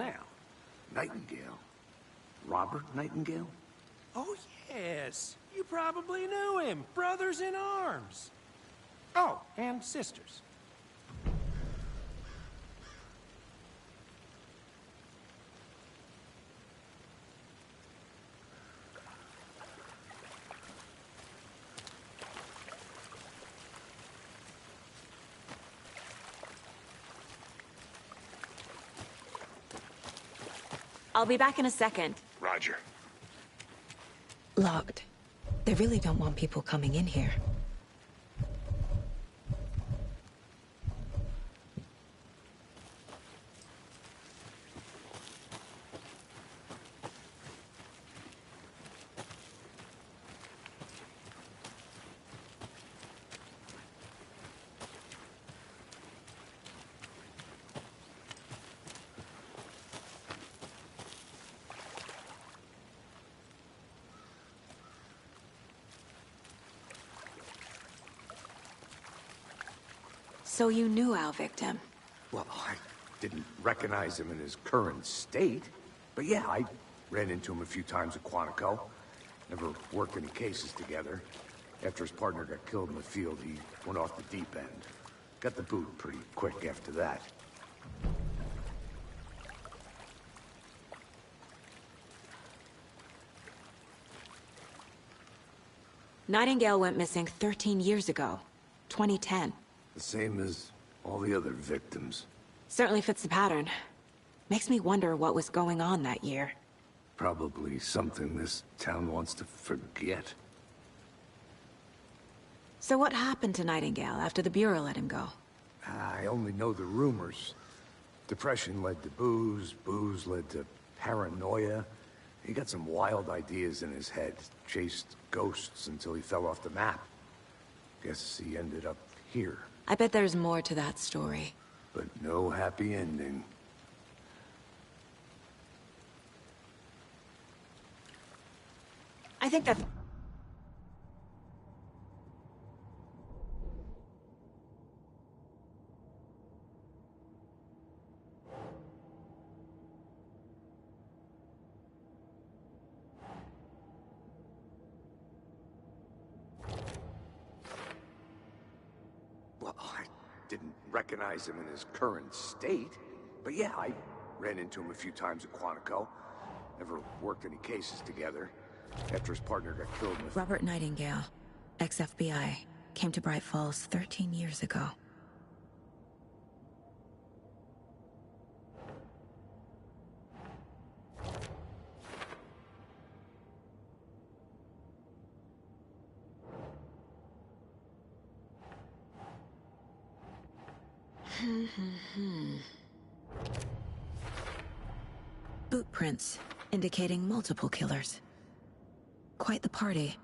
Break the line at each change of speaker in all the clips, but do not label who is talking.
now.
Nightingale? Robert Nightingale?
Oh, yes. You probably knew him. Brothers in arms. Oh, and sisters.
I'll be back in a second.
Roger.
Locked. They really don't want people coming in here. So you knew our victim?
Well, I didn't recognize him in his current state. But yeah, I ran into him a few times at Quantico. Never worked any cases together. After his partner got killed in the field, he went off the deep end. Got the boot pretty quick after that.
Nightingale went missing 13 years ago. 2010.
The same as all the other victims.
Certainly fits the pattern. Makes me wonder what was going on that year.
Probably something this town wants to forget.
So what happened to Nightingale after the Bureau let him go?
I only know the rumors. Depression led to booze, booze led to paranoia. He got some wild ideas in his head, chased ghosts until he fell off the map. Guess he ended up here.
I bet there's more to that story.
But no happy ending.
I think that...
Well, I didn't recognize him in his current state. But yeah, I ran into him a few times at Quantico. Never worked any cases together. After his partner got killed in the...
Robert Nightingale, ex-FBI, came to Bright Falls 13 years ago. Boot prints, indicating multiple killers. Quite the party.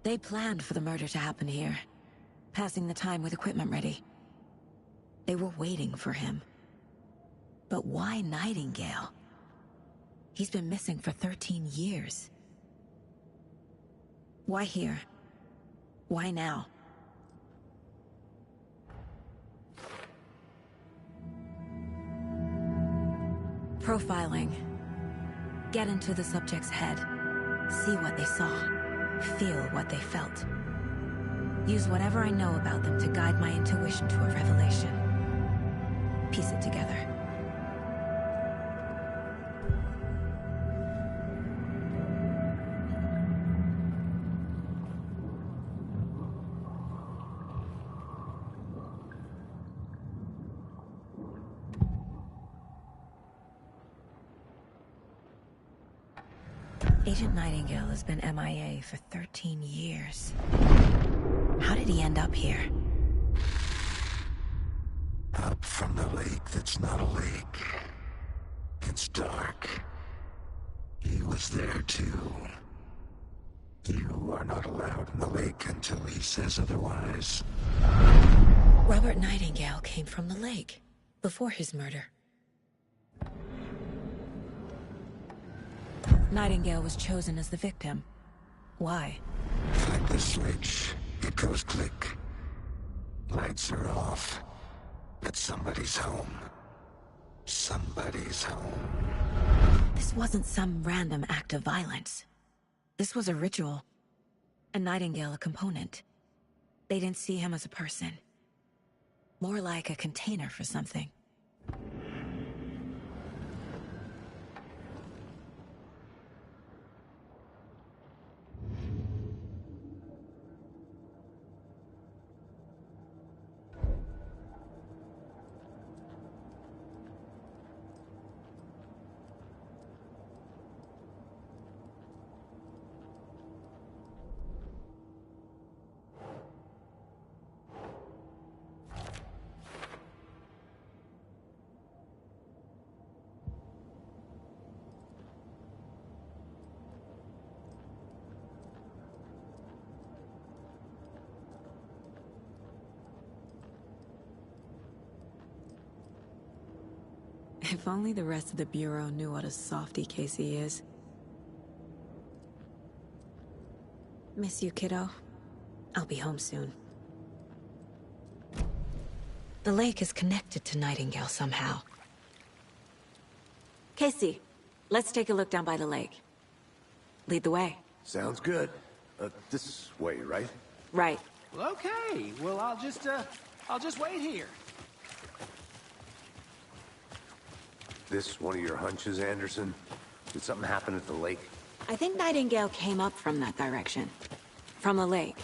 They planned for the murder to happen here, passing the time with equipment ready. They were waiting for him. But why Nightingale? He's been missing for 13 years. Why here? Why now? Profiling. Get into the subject's head. See what they saw. Feel what they felt. Use whatever I know about them to guide my intuition to a revelation. Piece it together. Agent Nightingale has been MIA for 13 years. How did he end up here?
from the lake that's not a lake. It's dark. He was there too. You are not allowed in the lake until he says otherwise.
Robert Nightingale came from the lake, before his murder. Nightingale was chosen as the victim. Why?
Flick the switch, it goes click. Lights are off. But somebody's home. Somebody's home.
This wasn't some random act of violence. This was a ritual. And Nightingale a component. They didn't see him as a person. More like a container for something. If only the rest of the Bureau knew what a softy Casey is. Miss you, kiddo. I'll be home soon. The lake is connected to Nightingale somehow. Casey, let's take a look down by the lake. Lead the way.
Sounds good. This way, right?
Right.
Well, okay. Well, I'll just wait here.
This one of your hunches, Anderson? Did something happen at the lake?
I think Nightingale came up from that direction. From the lake.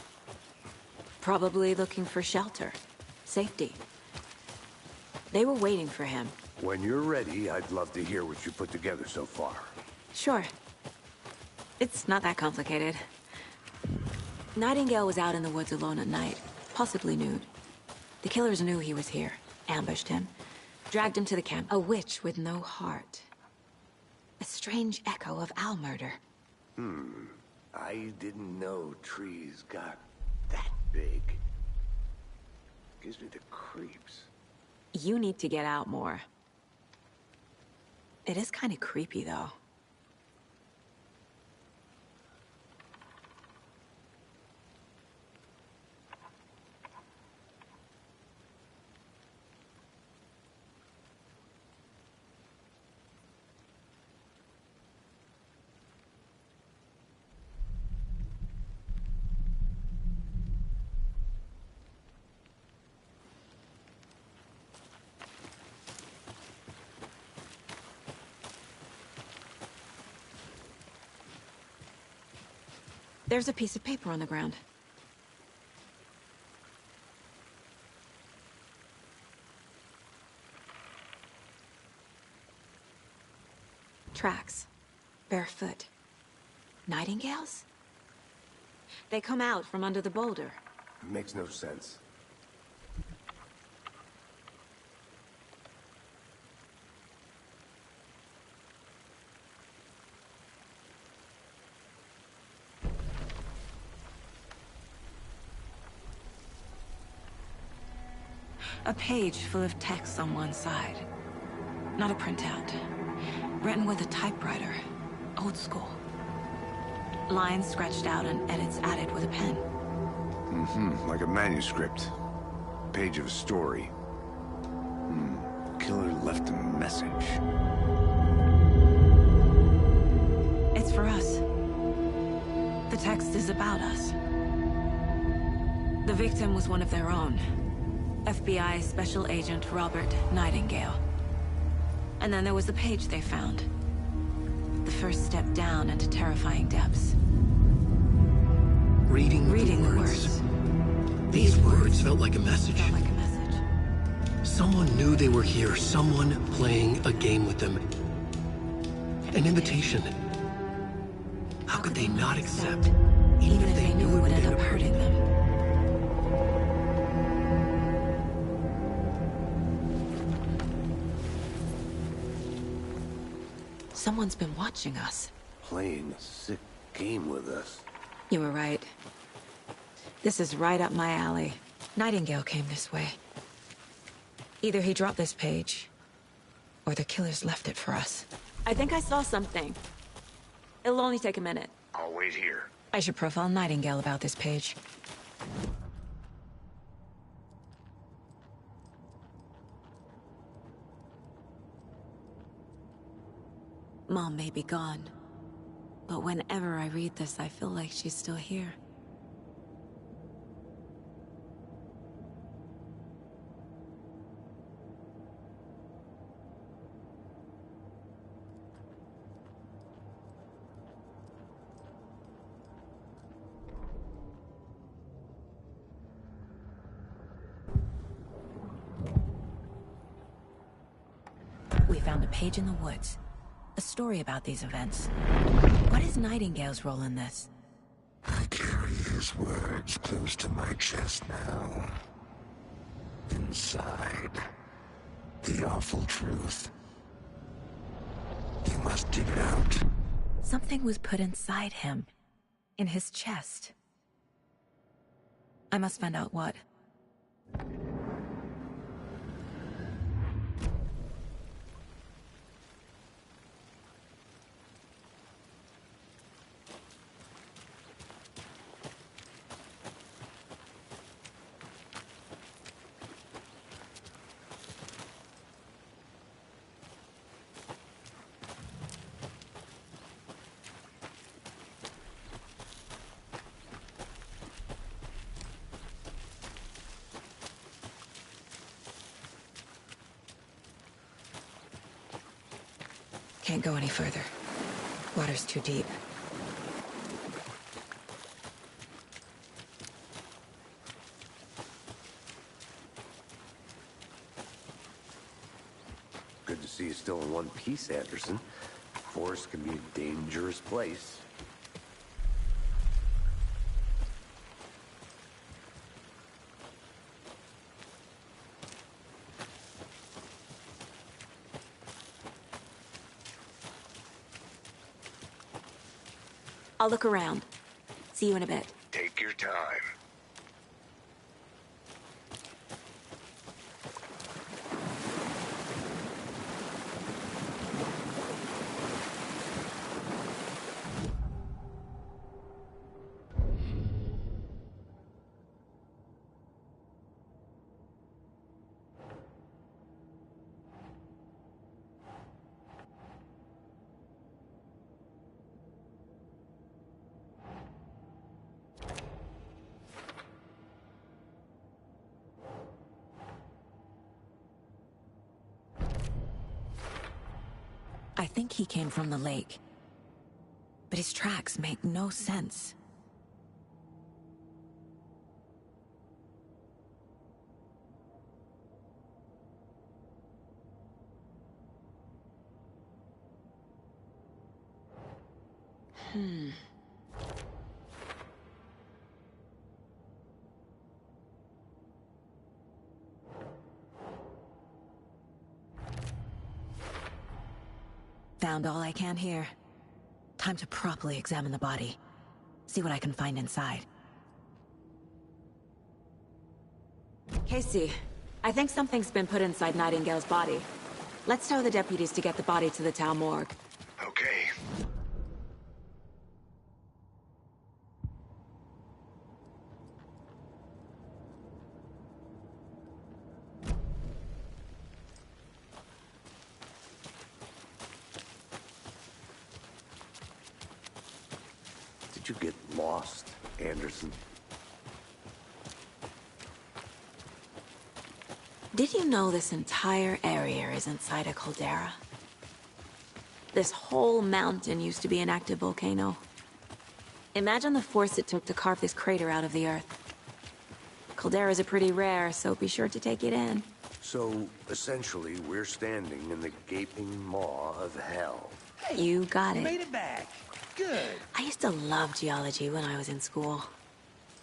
Probably looking for shelter. Safety. They were waiting for him.
When you're ready, I'd love to hear what you put together so far.
Sure. It's not that complicated. Nightingale was out in the woods alone at night, possibly nude. The killers knew he was here, ambushed him, dragged him to the camp. A witch with no heart. A strange echo of Al murder.
I didn't know trees got that big. Gives me the creeps.
You need to get out more. It is kind of creepy, though. There's a piece of paper on the ground. Tracks. Barefoot. Nightingales? They come out from under the boulder.
Makes no sense.
A page full of text on one side. Not a printout. Written with a typewriter. Old school. Lines scratched out and edits added with a pen.
Like a manuscript. Page of a story. Killer left a message.
It's for us. The text is about us. The victim was one of their own. FBI Special Agent Robert Nightingale. And then there was the page they found. The first step down into terrifying depths.
Reading the words. These words felt like a message.
Felt like a message.
Someone knew they were here, someone playing a game with them. An invitation. How could they not accept,
even if they knew it would end up hurting them? Someone's been watching us.
Playing a sick game with us.
You were right. This is right up my alley. Nightingale came this way. Either he dropped this page, or the killers left it for us.
I think I saw something. It'll only take a minute.
I'll wait here.
I should profile Nightingale about this page. Mom may be gone, but whenever I read this, I feel like she's still here. We found a page in the woods. A story about these events. What is Nightingale's role in this?
I carry his words close to my chest now. Inside, the awful truth. You must dig it out.
Something was put inside him. In his chest. I must find out what. Can't go any further. Water's too deep.
Good to see you still in one piece, Anderson. Forest can be a dangerous place.
I'll look around. See you in a bit.
Take your time.
I think he came from the lake. But his tracks make no sense. Found all I can here. Time to properly examine the body. See what I can find inside.
Casey, I think something's been put inside Nightingale's body. Let's tell the deputies to get the body to the town morgue.
Okay.
Did you get lost, Anderson?
Did you know this entire area is inside a caldera? This whole mountain used to be an active volcano. Imagine the force it took to carve this crater out of the earth. Calderas are pretty rare, so be sure to take it in.
So, essentially, we're standing in the gaping maw of hell.
You got
Made
it.
it back. Good.
I used to love geology when I was in school.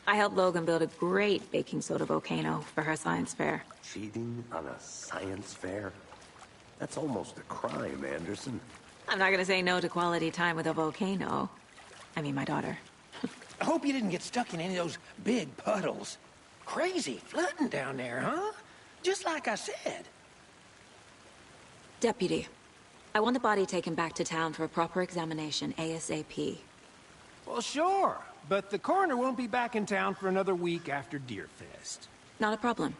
I helped Logan build a great baking soda volcano for her science fair.
Cheating on a science fair? That's almost a crime, Anderson.
I'm not gonna say no to quality time with a volcano. I mean, my daughter.
I hope you didn't get stuck in any of those big puddles. Crazy flooding down there, huh? Just like I said.
Deputy, I want the body taken back to town for a proper examination, ASAP.
Well, sure. But the coroner won't be back in town for another week after Deerfest.
Not a problem.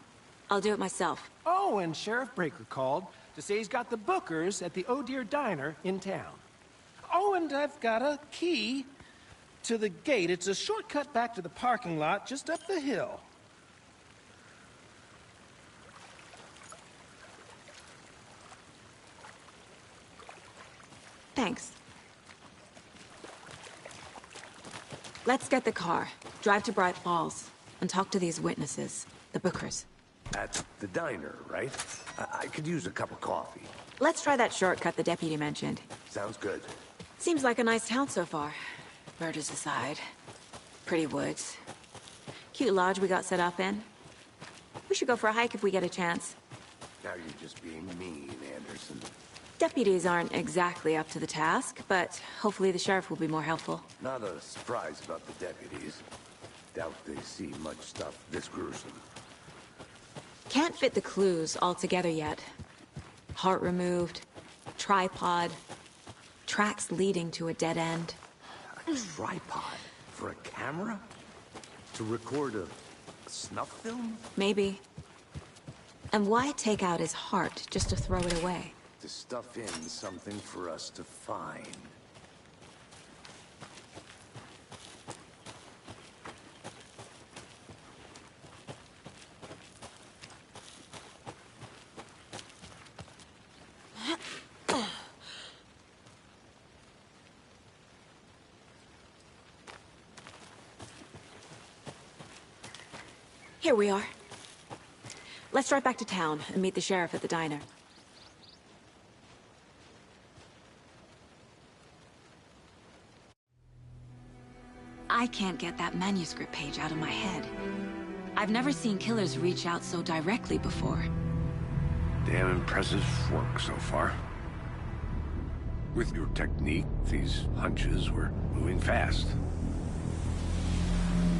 I'll do it myself.
Oh, and Sheriff Breaker called to say he's got the Bookers at the Oh Deer Diner in town. Oh, and I've got a key to the gate. It's a shortcut back to the parking lot just up the hill.
Thanks. Let's get the car, drive to Bright Falls, and talk to these witnesses, the Bookers.
At the diner, right? I could use a cup of coffee.
Let's try that shortcut the deputy mentioned.
Sounds good.
Seems like a nice town so far. Murders aside. Pretty woods. Cute lodge we got set up in. We should go for a hike if we get a chance.
Now you're just being mean, Anderson.
Deputies aren't exactly up to the task, but hopefully the sheriff will be more helpful.
Not a surprise about the deputies. Doubt they see much stuff this gruesome.
Can't fit the clues all together yet. Heart removed, tripod, tracks leading to a dead end.
A tripod? For a camera? To record a snuff film?
Maybe. And why take out his heart just to throw it away?
To stuff in something for us to find.
Here we are. Let's drive back to town and meet the sheriff at the diner. I can't get that manuscript page out of my head. I've never seen killers reach out so directly before.
Damn impressive work so far. With your technique, these hunches were moving fast.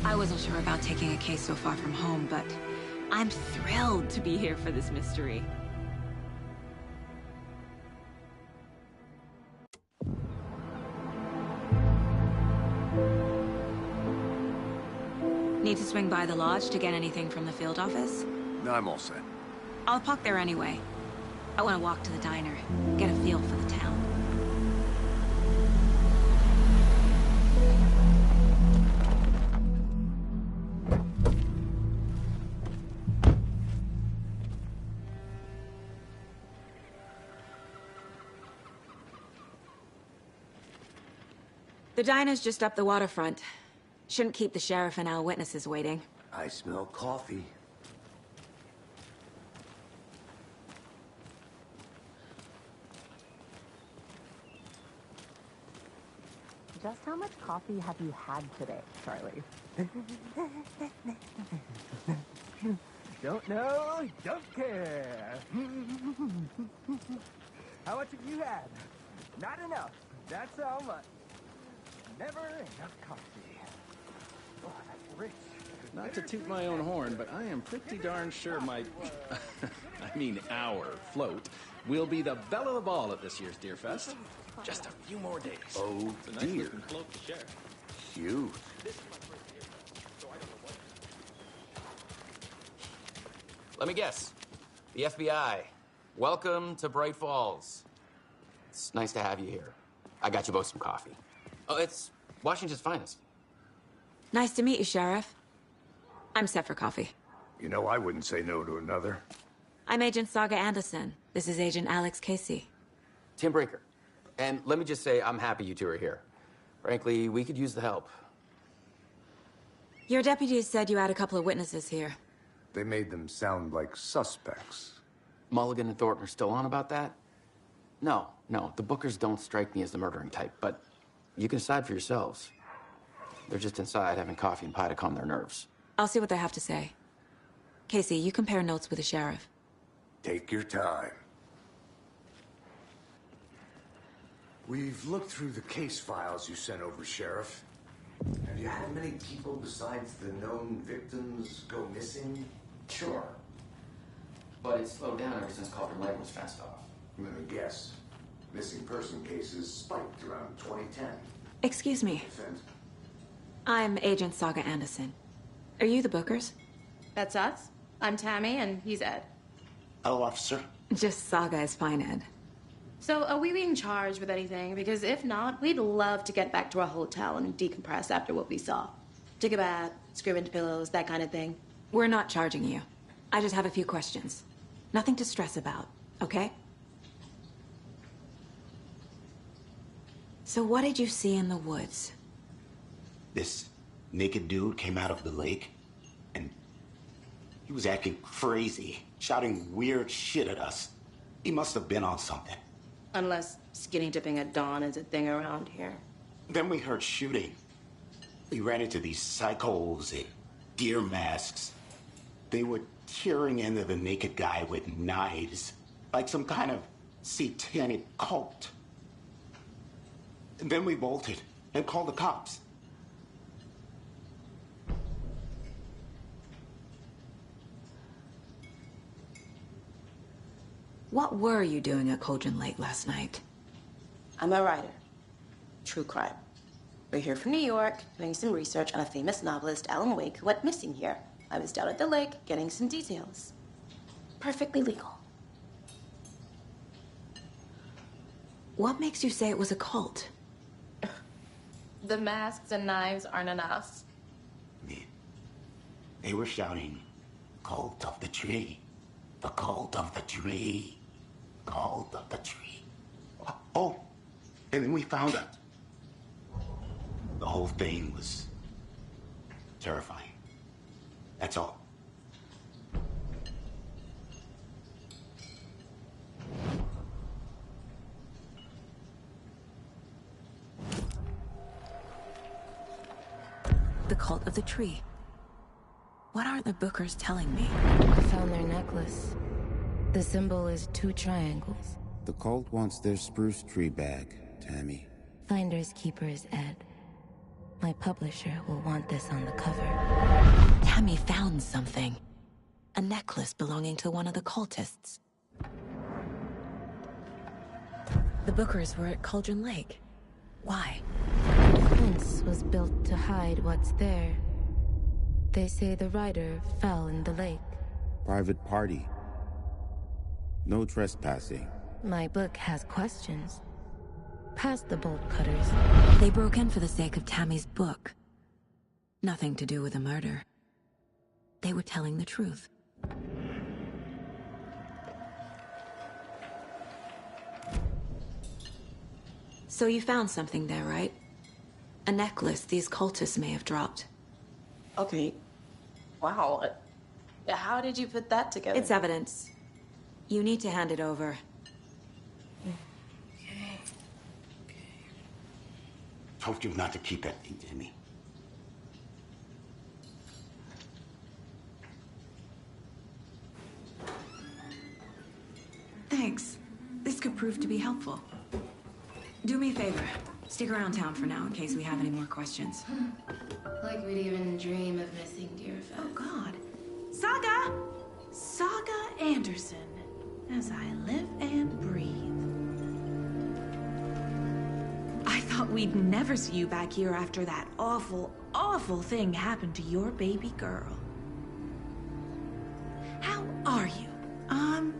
I wasn't sure about taking a case so far from home, but I'm thrilled to be here for this mystery. Need to swing by the lodge to get anything from the field office?
No, I'm all set.
I'll park there anyway. I want to walk to the diner, get a feel for the town. The diner's just up the waterfront. Shouldn't keep the sheriff and our witnesses waiting.
I smell coffee.
Just how much coffee have you had today, Charlie?
Don't know, don't care. How much have you had? Not enough. That's how much. Never enough coffee. Oh, that's rich.
Not to toot my own horn, but I am pretty darn sure my... I mean our float will be the belle of the ball at this year's Deerfest. Just a few more days.
Oh,
it's a nice
dear.
looking float to share.
Cute.
Let me guess. The FBI. Welcome to Bright Falls. It's nice to have you here. I got you both some coffee. Oh, it's Washington's finest.
Nice to meet you, Sheriff. I'm set for coffee.
You know, I wouldn't say no to another.
I'm Agent Saga Anderson. This is Agent Alex Casey.
Tim Brinker. And let me just say, I'm happy you two are here. Frankly, we could use the help.
Your deputies said you had a couple of witnesses here.
They made them sound like suspects.
Mulligan and Thornton are still on about that? No, the Bookers don't strike me as the murdering type, but you can decide for yourselves. They're just inside having coffee and pie to calm their nerves.
I'll see what they have to say. Casey, you compare notes with the sheriff.
Take your time. We've looked through the case files you sent over, Sheriff.
Have you had many people besides the known victims go missing?
Sure. But it's slowed down ever since Cauldron Lake was fenced off.
Let me guess. Missing person cases spiked around 2010.
Excuse me. I'm Agent Saga Anderson. Are you the Bookers?
That's us. I'm Tammy, and he's Ed.
Hello, officer.
Just Saga is fine, Ed.
So, are we being charged with anything? Because if not, we'd love to get back to our hotel and decompress after what we saw. Take a bath, scream into pillows, that kind of thing.
We're not charging you. I just have a few questions. Nothing to stress about, okay? So what did you see in the woods?
This naked dude came out of the lake, and he was acting crazy, shouting weird shit at us. He must have been on something.
Unless skinny dipping at dawn is a thing around here.
Then we heard shooting. We ran into these psychos in deer masks. They were tearing into the naked guy with knives, like some kind of satanic cult. And then we bolted and called the cops.
What were you doing at Cauldron Lake last night?
I'm a writer. True crime. We're here from New York, doing some research on a famous novelist, Alan Wake, who went missing here. I was down at the lake, getting some details. Perfectly legal.
What makes you say it was a cult?
The masks and knives aren't enough.
They were shouting, "Cult of the tree. The cult of the tree. Cult of the tree." Oh, and then we found out. The whole thing was terrifying. That's all.
The cult of the tree. What aren't the Bookers telling me?
I found their necklace. The symbol is 2 triangles.
The cult wants their spruce tree back, Tammy.
Finders keepers, Ed. My publisher will want this on the cover.
Tammy found something. A necklace belonging to one of the cultists. The Bookers were at Cauldron Lake. Why?
The fence was built to hide what's there. They say the writer fell in the lake.
Private party. No trespassing.
My book has questions. Past the bolt cutters.
They broke in for the sake of Tammy's book. Nothing to do with a murder. They were telling the truth. So you found something there, right? A necklace these cultists may have dropped.
Okay. Wow. How did you put that together?
It's evidence. You need to hand it over.
Told you not to keep that thing, Tammy.
Thanks. This could prove to be helpful. Do me a favor. Stick around town for now in case we have any more questions.
Like we'd even dream of missing Deerfest.
Oh, God. Saga! Saga Anderson. As I live and breathe. I thought we'd never see you back here after that awful, awful thing happened to your baby girl. How are you? I'm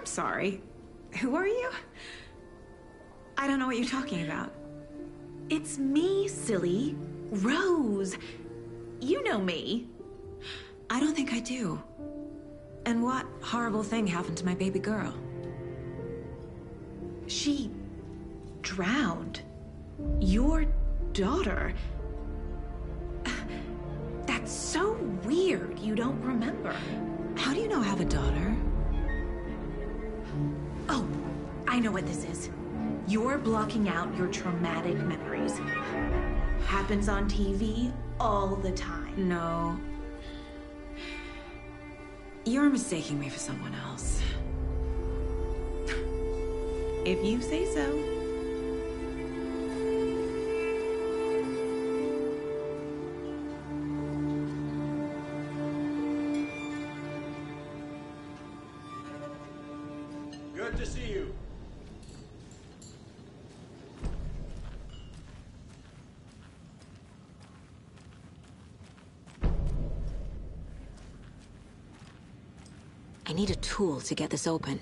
sorry. Who are you? I don't know what you're talking about. It's me, silly. Rose. You know me.
I don't think I do. And what horrible thing happened to my baby girl?
She drowned. Your daughter. That's so weird you don't remember.
How do you know I have a daughter?
Oh, I know what this is. You're blocking out your traumatic memories. Happens on TV all the time.
No. You're mistaking me for someone else.
If you say so.
Good to see you.
I need a tool to get this open.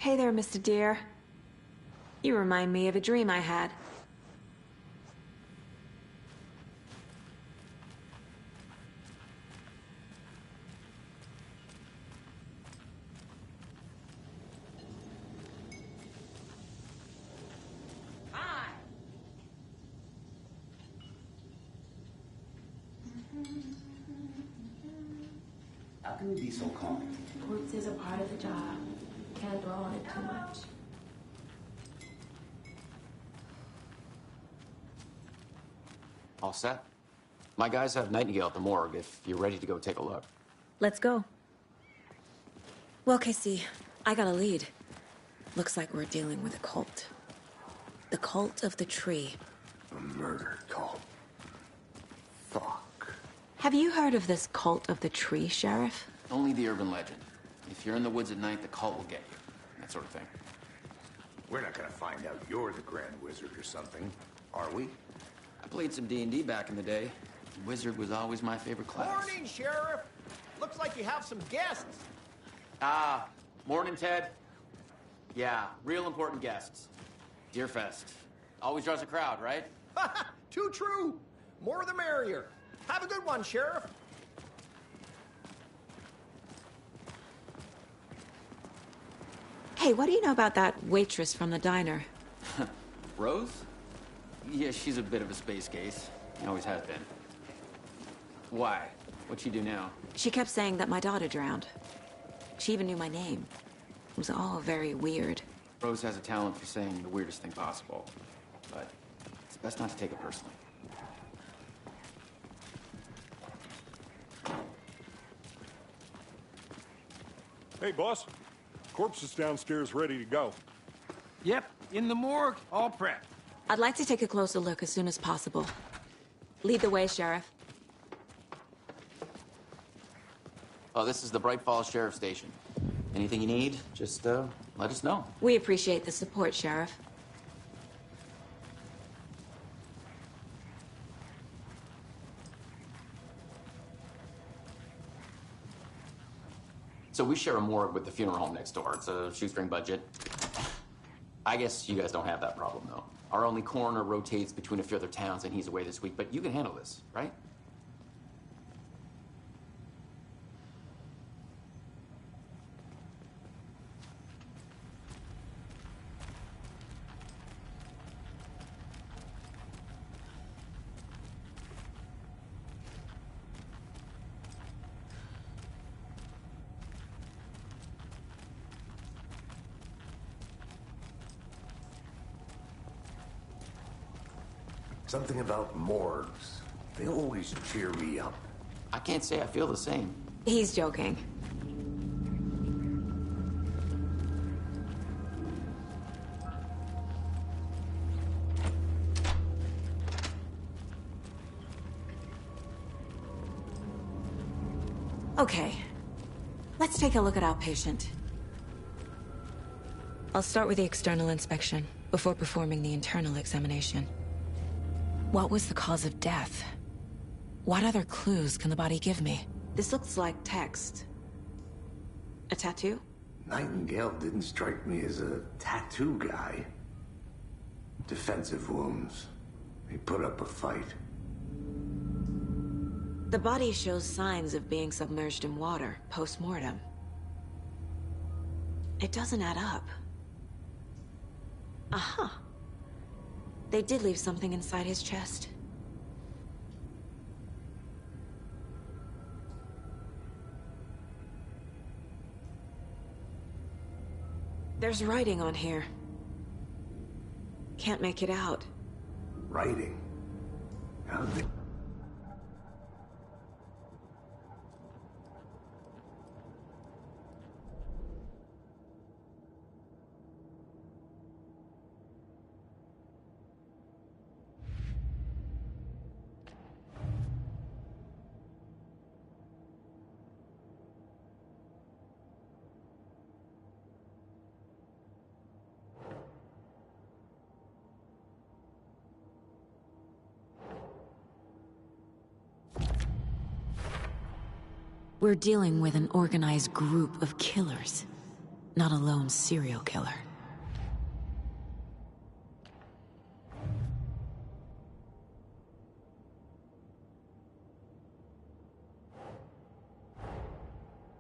Hey there, Mr. Deer. You remind me of a dream I had.
How can you be so calm?
Corpse is a part of the job. Can't dwell on it too much.
All set? My guys have Nightingale at the morgue if you're ready to go take a look.
Let's go. Well, Casey, I got a lead. Looks like we're dealing with a cult. The cult of the tree.
A murder cult. Fuck.
Have you heard of this cult of the tree, Sheriff?
Only the urban legend. If you're in the woods at night, the cult will get you. That sort of thing.
We're not gonna find out you're the Grand Wizard or something, are we?
I played some D&D back in the day. Wizard was always my favorite class.
Morning, Sheriff. Looks like you have some guests.
Morning, Ted. Yeah, real important guests. Deerfest. Always draws a crowd, right?
Too true. More the merrier. Have a good one, Sheriff.
Hey, what do you know about that waitress from the diner?
Rose? Yeah, she's a bit of a space case. Always has been. Why? What'd she do now?
She kept saying that my daughter drowned. She even knew my name. It was all very weird.
Rose has a talent for saying the weirdest thing possible. But it's best not to take it personally.
Hey, boss. Corpse is downstairs ready to go.
Yep, in the morgue, all prepped.
I'd like to take a closer look as soon as possible. Lead the way, Sheriff.
Oh, this is the Bright Falls Sheriff Station. Anything you need, just let us know.
We appreciate the support, Sheriff.
So we share a morgue with the funeral home next door. It's a shoestring budget. I guess you guys don't have that problem, though. Our only coroner rotates between a few other towns, and he's away this week, but you can handle this, right?
Something about morgues. They always cheer me up.
I can't say I feel the same.
He's joking. Okay. Let's take a look at our patient.
I'll start with the external inspection before performing the internal examination. What was the cause of death? What other clues can the body give me?
This looks like text. A tattoo?
Nightingale didn't strike me as a tattoo guy. Defensive wounds. He put up a fight.
The body shows signs of being submerged in water, post-mortem. It doesn't add up. Aha. They did leave something inside his chest. There's writing on here. Can't make it out.
Writing? How did they...
We're dealing with an organized group of killers, not a lone serial killer.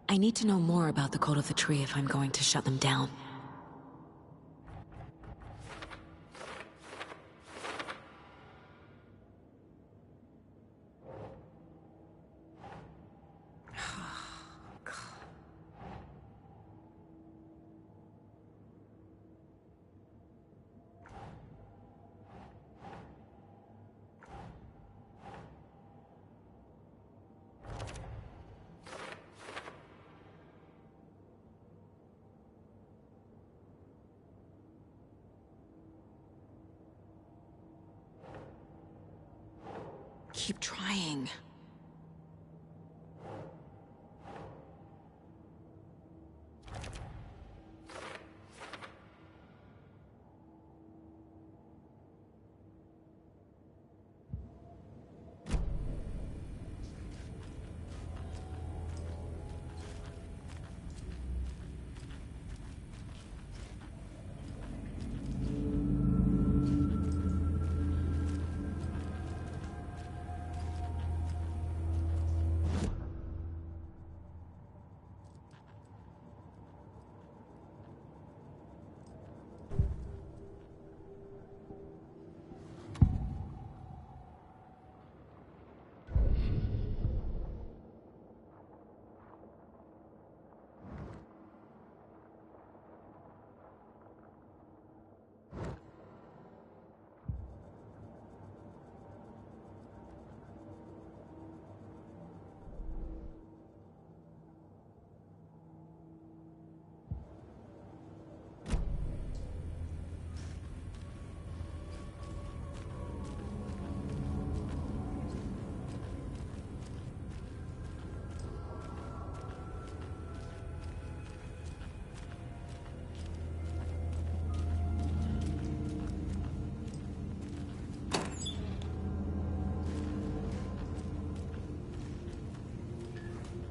I need to know more about the Code of the Tree if I'm going to shut them down. Keep trying.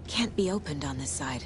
Can't be opened on this side.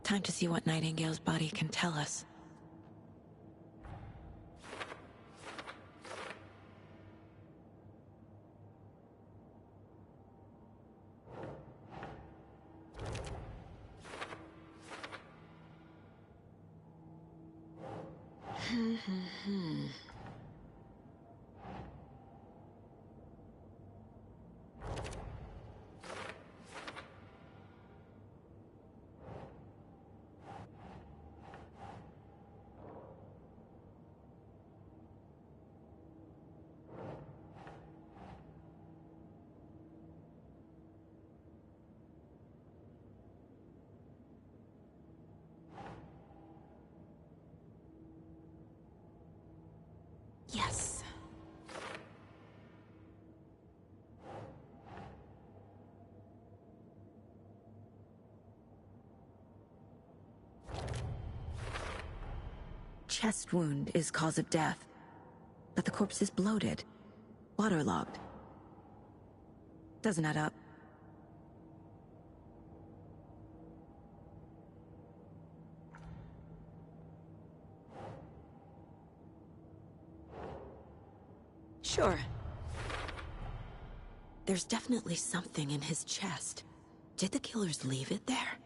Time to see what Nightingale's body can tell us. chest wound is cause of death, but the corpse is bloated, waterlogged. Doesn't add up. Sure. There's definitely something in his chest. Did the killers leave it there?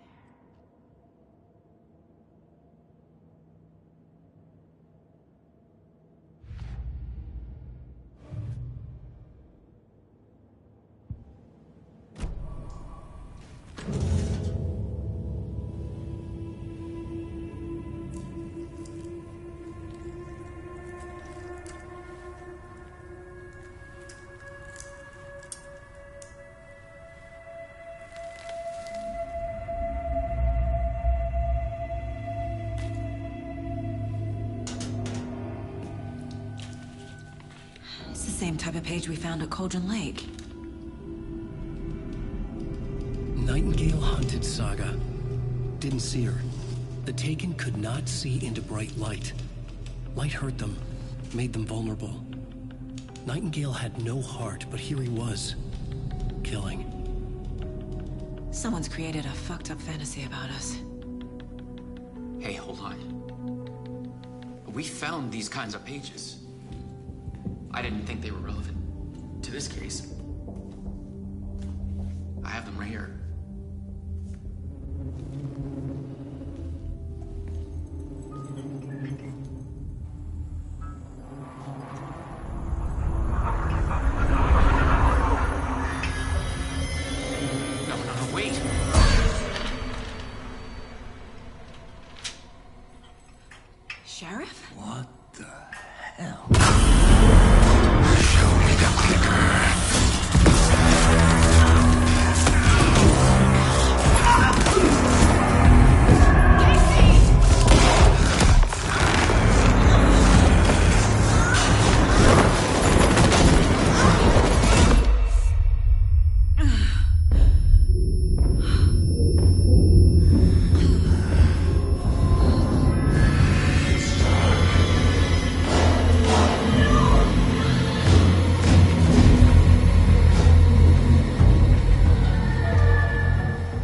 Same type of page we found at Cauldron Lake.
Nightingale hunted Saga. Didn't see her. The Taken could not see into bright light. Light hurt them, made them vulnerable. Nightingale had no heart, but here he was, killing.
Someone's created a fucked up fantasy about us.
Hey, hold on. We found these kinds of pages. I didn't think they were relevant to this case. I have them right here. No, wait.
Sheriff?
What the hell?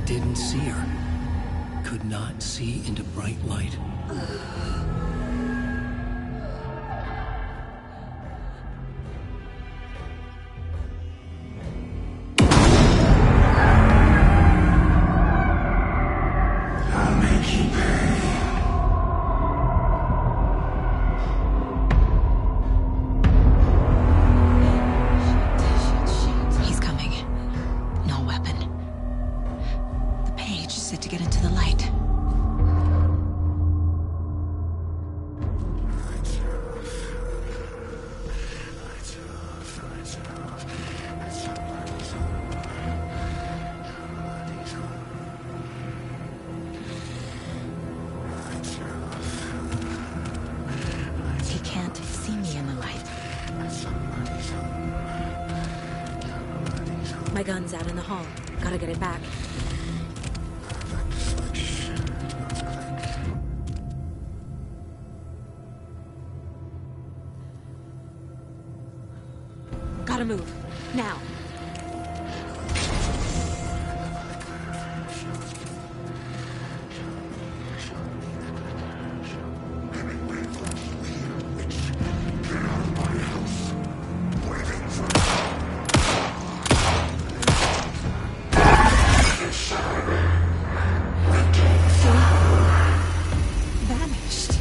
Didn't see her. Could not see into bright light.
I'll make you pay.
He's coming. No weapon. The page said to get into the light. He can't see me in the light. My gun's out in the hall. Gotta get it back. Gotta move. Now. Vanished.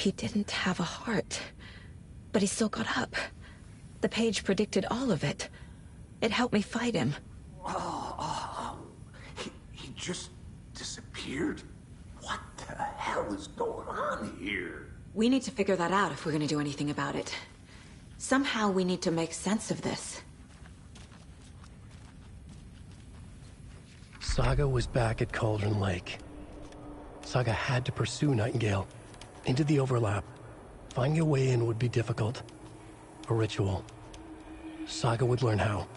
He didn't have a heart, but he still got up. The page predicted all of it. It helped me fight him.
He just disappeared? What the hell is going on here?
We need to figure that out if we're gonna do anything about it. Somehow we need to make sense of this.
Saga was back at Cauldron Lake. Saga had to pursue Nightingale. Into the overlap. Finding a way in would be difficult. A ritual. Saga would learn how.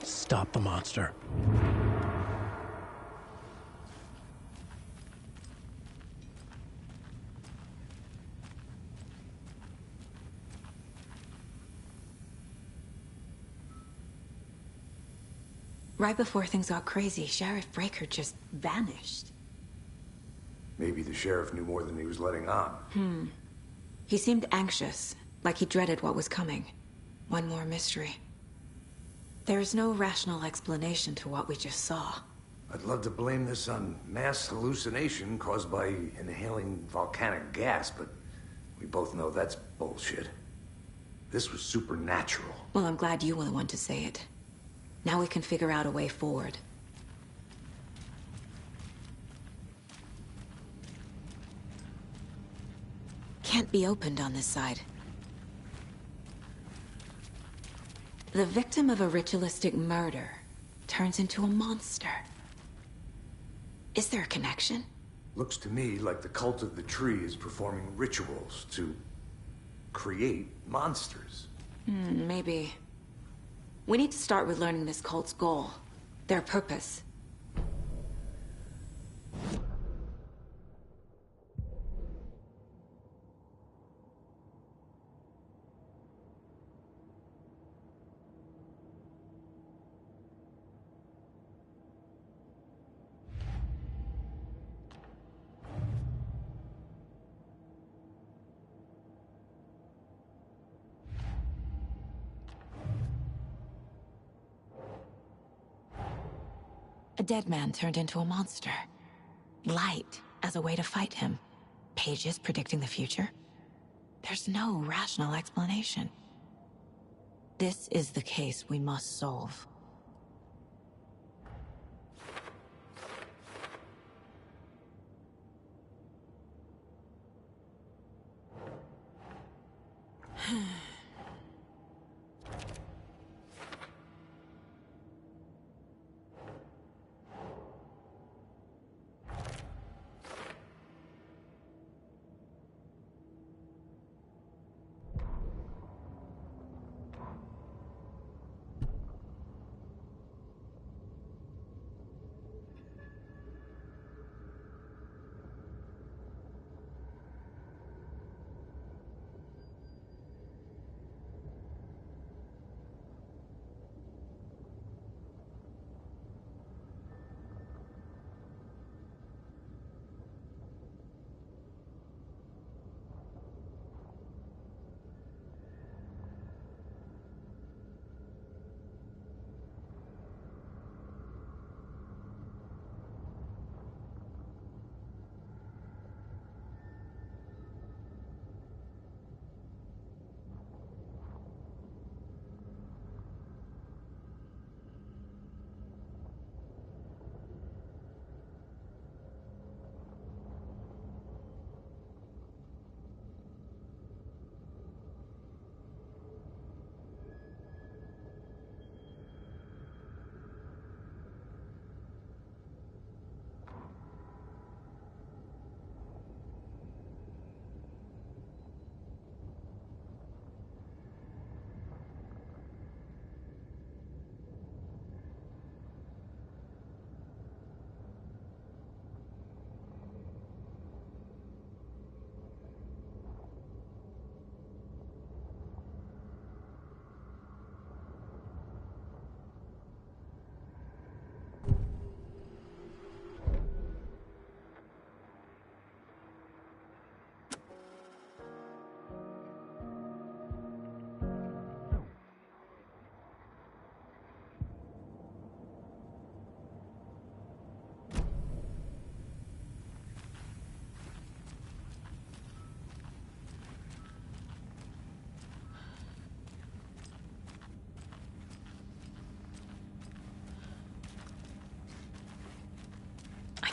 Stop the monster.
Right before things got crazy, Sheriff Breaker just vanished.
Maybe the sheriff knew more than he was letting on.
He seemed anxious, like he dreaded what was coming. One more mystery. There's no rational explanation to what we just saw.
I'd love to blame this on mass hallucination caused by inhaling volcanic gas, but we both know that's bullshit. This was supernatural.
Well, I'm glad you were the one to say it. Now we can figure out a way forward. Can't be opened on this side. The victim of a ritualistic murder turns into a monster. Is there a connection?
Looks to me like the cult of the tree is performing rituals to create monsters.
Maybe. We need to start with learning this cult's goal, their purpose. A dead man turned into a monster. Light as a way to fight him. Pages predicting the future. There's no rational explanation. This is the case we must solve.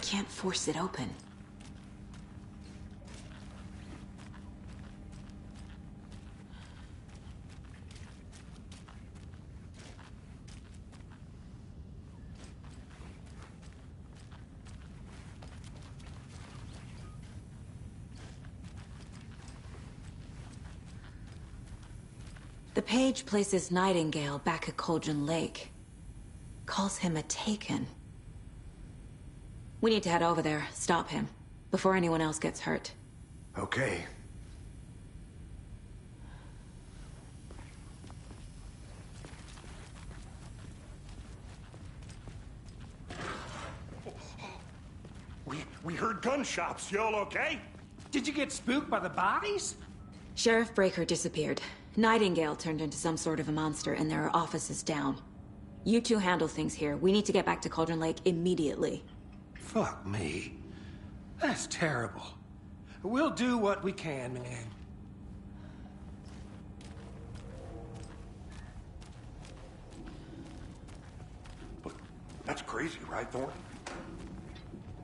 can't force it open. The page places Nightingale back at Cauldron Lake. Calls him a Taken. We need to head over there, stop him, before anyone else gets hurt.
Okay.
We heard gunshots. Y'all okay?
Did you get spooked by the bodies?
Sheriff Breaker disappeared. Nightingale turned into some sort of a monster, and there are offices down. You two handle things here. We need to get back to Cauldron Lake immediately.
Fuck me. That's terrible. We'll do what we can, man.
But that's crazy, right, Thornton?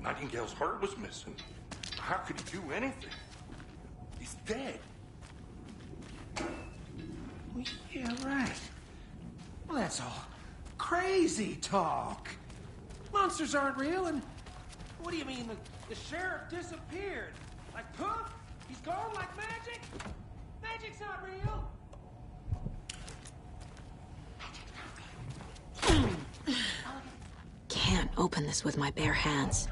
Nightingale's heart was missing. How could he do anything? He's dead.
Well, yeah, right. Well, that's all crazy talk. Monsters aren't real, and what do you mean the sheriff disappeared? Like poof? He's gone like magic? Magic's not real.
Can't open this with my bare hands.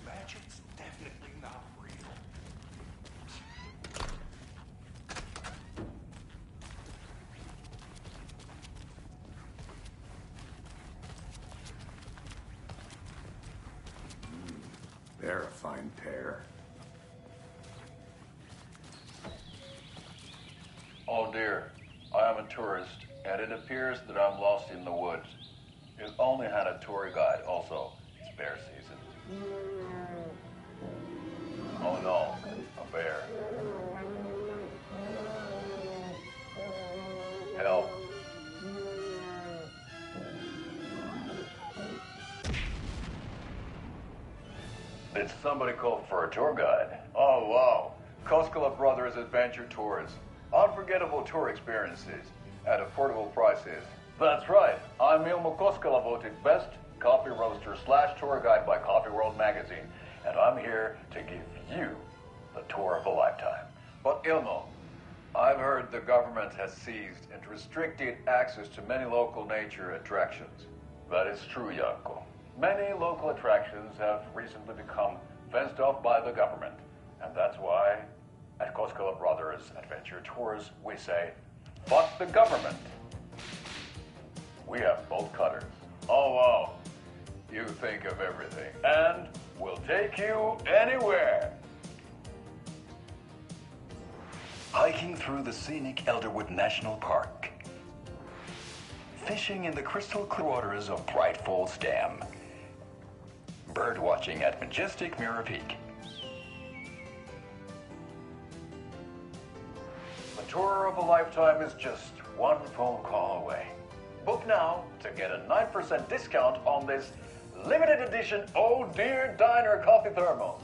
Magic's definitely not real.
They're a fine pair.
Oh dear, I am a tourist, and it appears that I'm lost in the woods. You only had a tour guide, also. It's bear season. Oh no, a bear. Help. Did somebody call for a tour guide? Oh wow, Koskela Brothers Adventure Tours. Unforgettable tour experiences at affordable prices. That's right. I'm Ilmo Koskela, voted best coffee roaster / tour guide by Coffee World magazine, and I'm here to give you the tour of a lifetime. But Ilmo, I've heard the government has seized and restricted access to many local nature attractions. That is true, Janko. Many local attractions have recently become fenced off by the government, and that's why at Koskela Brothers Adventure Tours we say, fuck the government. We have bolt cutters. Oh, wow. You think of everything. And we'll take you anywhere. Hiking through the scenic Elderwood National Park. Fishing in the crystal clear waters of Bright Falls Dam. Bird watching at majestic Mirror Peak. The tour of a lifetime is just one phone call away. Book now to get a 9% discount on this limited edition Oh Dear Diner coffee thermos.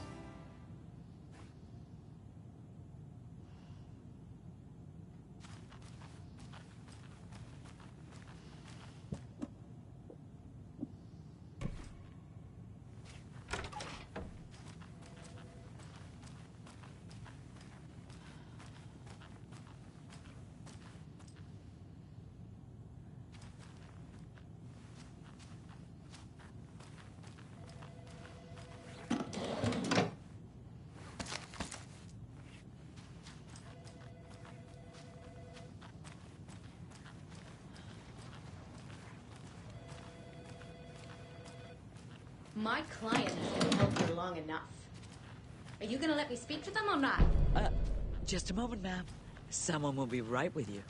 My client has been held here long enough. Are you gonna let me speak to them or not?
Just a moment, ma'am. Someone will be right with you.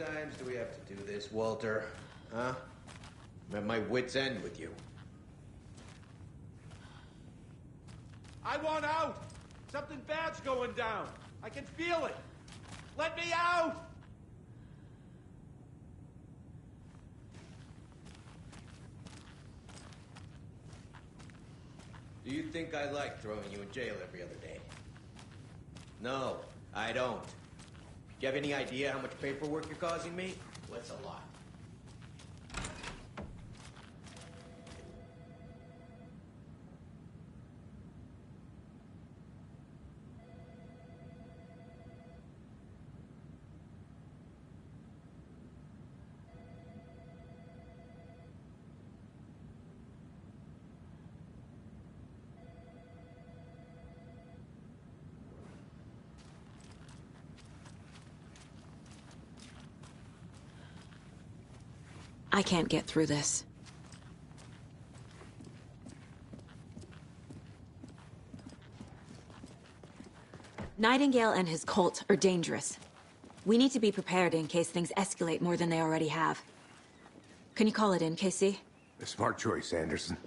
times do we have to do this, Walter? Huh? I'm at my wit's end with you.
I want out! Something bad's going down. I can feel it. Let me out!
Do you think I like throwing you in jail every other day? No, I don't. Do you have any idea how much paperwork you're causing me? Well, it's a lot.
I can't get through this. Nightingale and his cult are dangerous. We need to be prepared in case things escalate more than they already have. Can you call it in, Casey?
A smart choice, Anderson.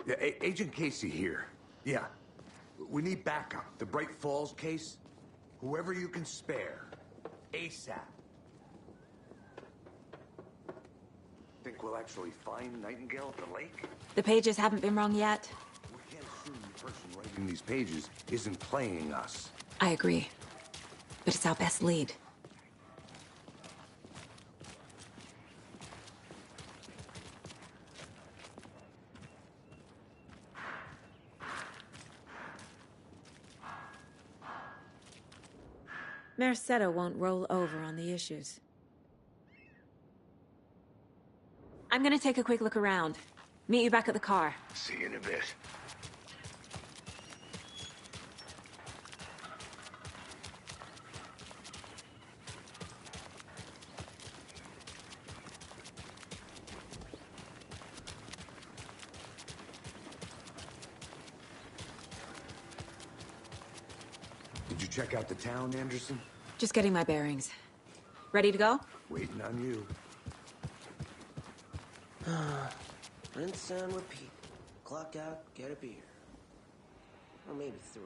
Yeah, Agent Casey here. Yeah. We need backup. The Bright Falls case. Whoever you can spare. ASAP. Think we'll actually find Nightingale at the lake?
The pages haven't been wrong yet.
We can't assume the person writing these pages isn't playing us.
I agree. But it's our best lead. Mercado won't roll over on the issues. I'm gonna take a quick look around. Meet you back at the car.
See you in a bit. Did you check out the town, Anderson?
Just getting my bearings. Ready to go?
Waiting on you.
Rinse and repeat. Clock out, get a beer. Or maybe 3.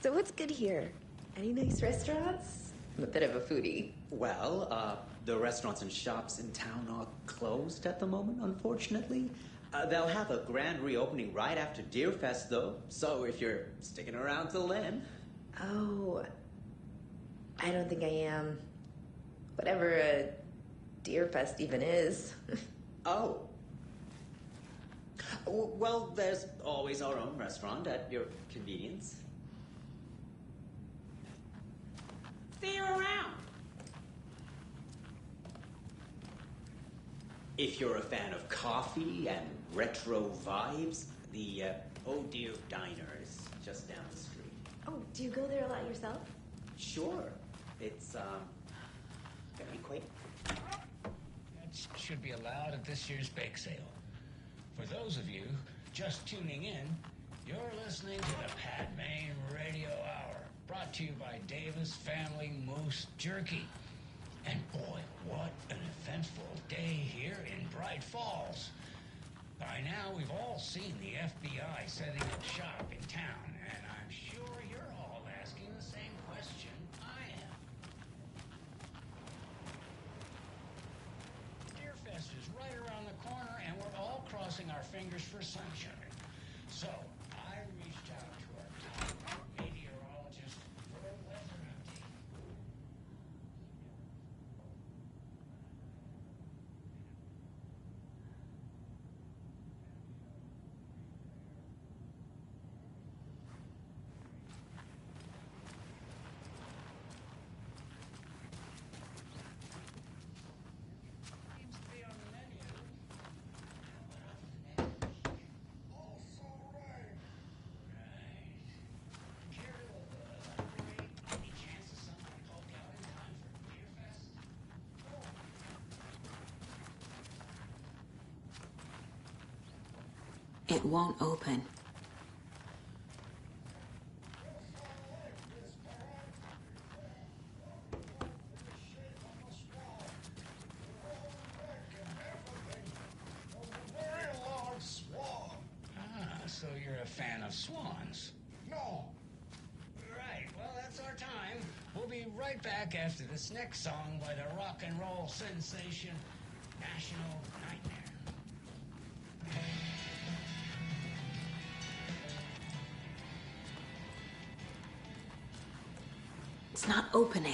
So what's good here? Any nice restaurants? I'm a bit of a foodie.
Well, the restaurants and shops in town are closed at the moment, unfortunately. They'll have a grand reopening right after Deerfest, though. So if you're sticking around till then...
Oh, I don't think I am. Whatever a Deerfest even is.
Oh. Well, there's always our own restaurant at your convenience. See you around. If you're a fan of coffee and retro vibes, the Oh Dear Diner is just down the street.
Oh, do you go there a lot yourself?
Sure. It's, very quaint.
That should be allowed at this year's bake sale. For those of you just tuning in, you're listening to the Pat Maine Radio Hour, brought to you by Davis Family Moose Jerky. And boy, what an eventful day here in Bright Falls. By now, we've all seen the FBI setting up shop in town, and I'm sure you're all asking the same question I am. Deerfest is right around the corner, and we're all crossing our fingers for sunshine. So, I reached out to our top meteorologist for a weather update. Seems to be on the menu. Also right.
It won't open.
So you're a fan of swans? No. Right, well, that's our time. We'll be right back after this next song by the rock and roll sensation, National Nightmare.
It's not opening.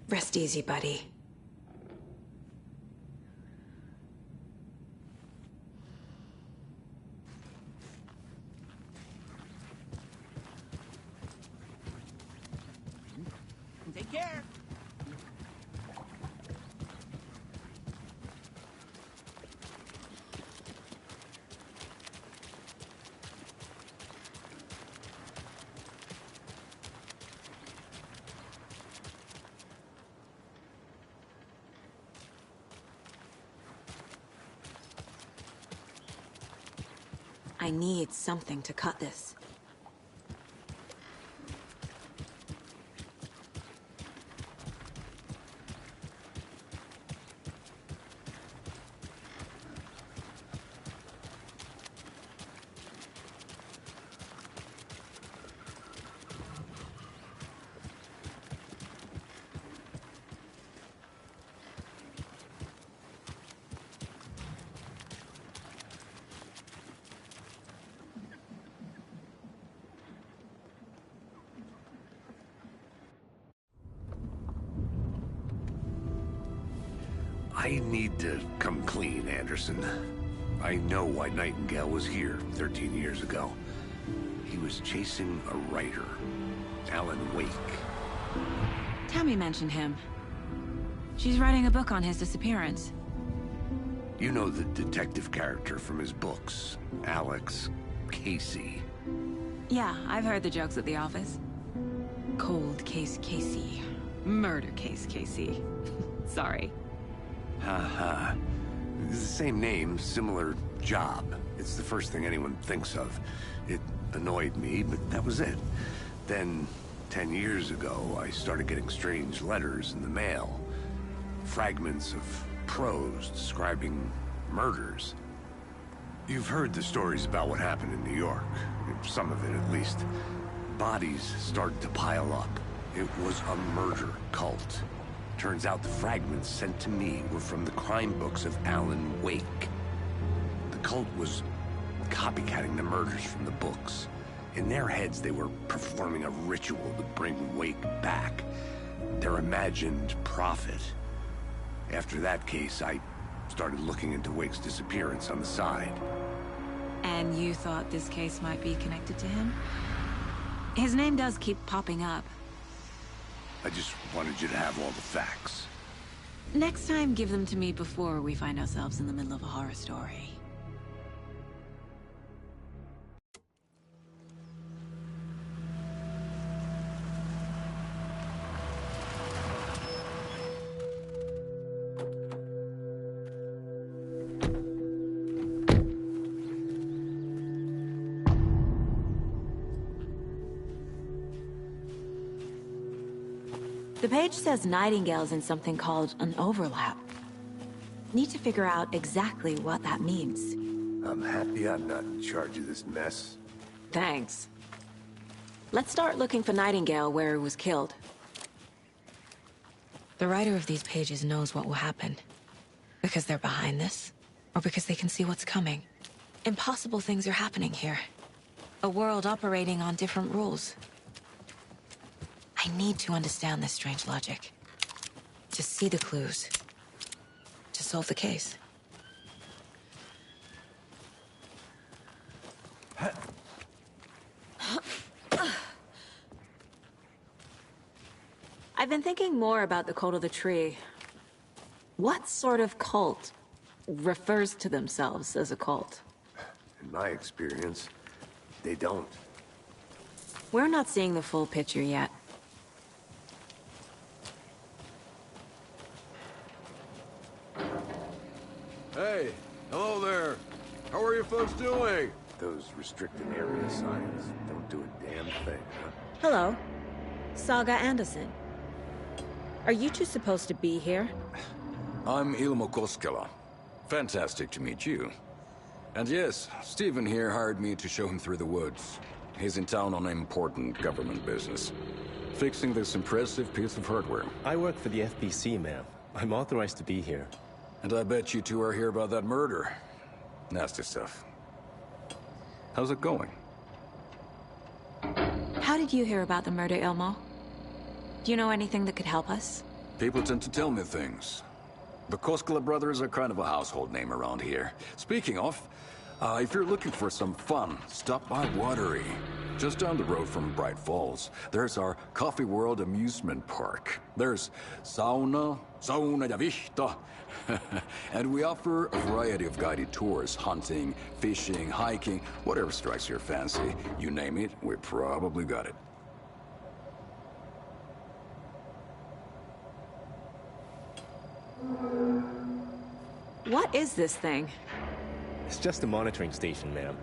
Rest easy, buddy.
Take care.
I need something to cut this.
I need to come clean, Anderson. I know why Nightingale was here 13 years ago. He was chasing a writer, Alan Wake.
Tammy mentioned him. She's writing a book on his disappearance.
You know the detective character from his books, Alex Casey.
Yeah, I've heard the jokes at the office. Cold case Casey. Murder case Casey. Sorry.
Haha. It's the same name, similar job. It's the first thing anyone thinks of. It annoyed me, but that was it. Then, 10 years ago, I started getting strange letters in the mail. Fragments of prose describing murders. You've heard the stories about what happened in New York. Some of it, at least. Bodies started to pile up. It was a murder cult. Turns out the fragments sent to me were from the crime books of Alan Wake. The cult was copycatting the murders from the books. In their heads, they were performing a ritual to bring Wake back. Their imagined prophet. After that case, I started looking into Wake's disappearance on the side.
And you thought this case might be connected to him? His name does keep popping up.
I just wanted you to have all the facts.
Next time, give them to me before we find ourselves in the middle of a horror story.
The page says Nightingale's in something called an overlap. Need to figure out exactly what that means.
I'm happy I'm not in charge of this mess.
Thanks. Let's start looking for Nightingale where he was killed.
The writer of these pages knows what will happen. Because they're behind this, or because they can see what's coming. Impossible things are happening here. A world operating on different rules. I need to understand this strange logic. To see the clues. To solve the case.
I've been thinking more about the Cult of the Tree. What sort of cult refers to themselves as a cult?
In my experience, they don't.
We're not seeing the full picture yet.
Hey, hello there. How are you folks doing?
Those restricted area signs don't do a damn thing, huh?
Hello. Saga Anderson. Are you two supposed to be here?
I'm Ilmo Koskela. Fantastic to meet you. And yes, Stephen here hired me to show him through the woods. He's in town on important government business. Fixing this impressive piece of hardware.
I work for the FBC, ma'am. I'm authorized to be here.
And I bet you two are here about that murder. Nasty stuff. How's it going?
How did you hear about the murder, Ilmo? Do you know anything that could help us?
People tend to tell me things. The Koskela brothers are kind of a household name around here. Speaking of, if you're looking for some fun, stop by Watery. Just down the road from Bright Falls, there's our Coffee World amusement park. There's sauna ja vihta. And we offer a variety of guided tours, hunting, fishing, hiking, whatever strikes your fancy. You name it, we probably got it.
What is this thing?
It's just a monitoring station, ma'am.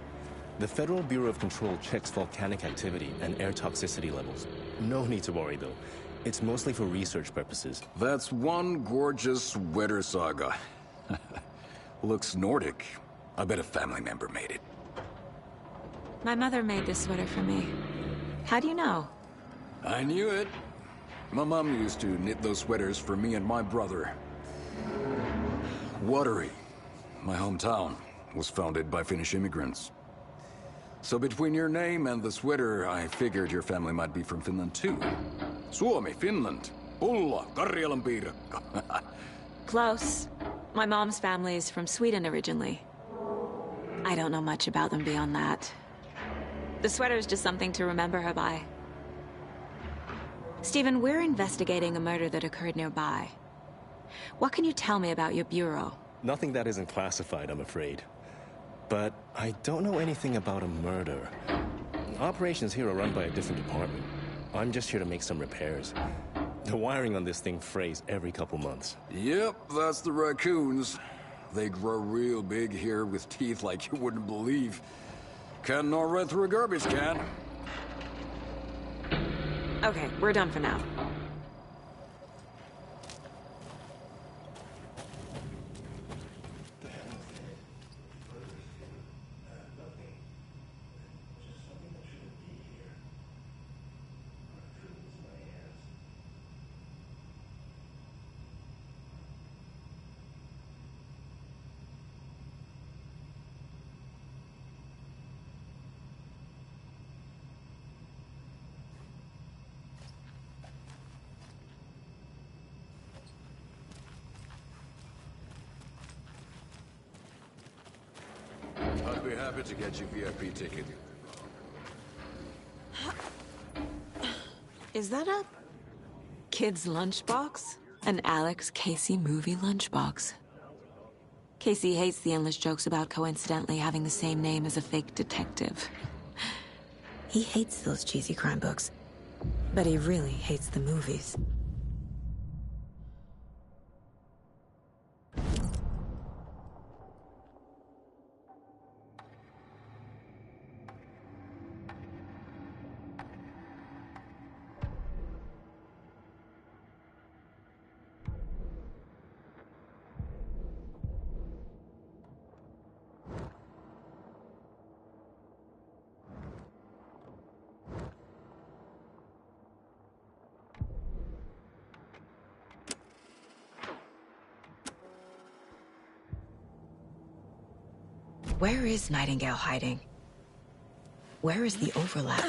The Federal Bureau of Control checks volcanic activity and air toxicity levels. No need to worry, though. It's mostly for research purposes.
That's one gorgeous weather saga. Looks Nordic. I bet a family member made it.
My mother made this sweater for me. How do you know?
I knew it. My mom used to knit those sweaters for me and my brother. Watery, my hometown, was founded by Finnish immigrants. So between your name and the sweater, I figured your family might be from Finland too. Suomi, Finland. Pulla, Karjalan piirakka.
Close. My mom's family is from Sweden originally. I don't know much about them beyond that. The sweater is just something to remember her by. Stephen, we're investigating a murder that occurred nearby. What can you tell me about your bureau?
Nothing that isn't classified, I'm afraid. But I don't know anything about a murder. Operations here are run by a different department. I'm just here to make some repairs. The wiring on this thing frays every couple months.
Yep, that's the raccoons. They grow real big here with teeth like you wouldn't believe. Can't gnaw right through a garbage can.
Okay, we're done for now.
I'd be happy to get you VIP ticket.
Is that a kid's lunchbox? An Alex Casey movie lunchbox. Casey hates the endless jokes about coincidentally having the same name as a fake detective.
He hates those cheesy crime books, but he really hates the movies. Where is Nightingale hiding? Where is the overlap?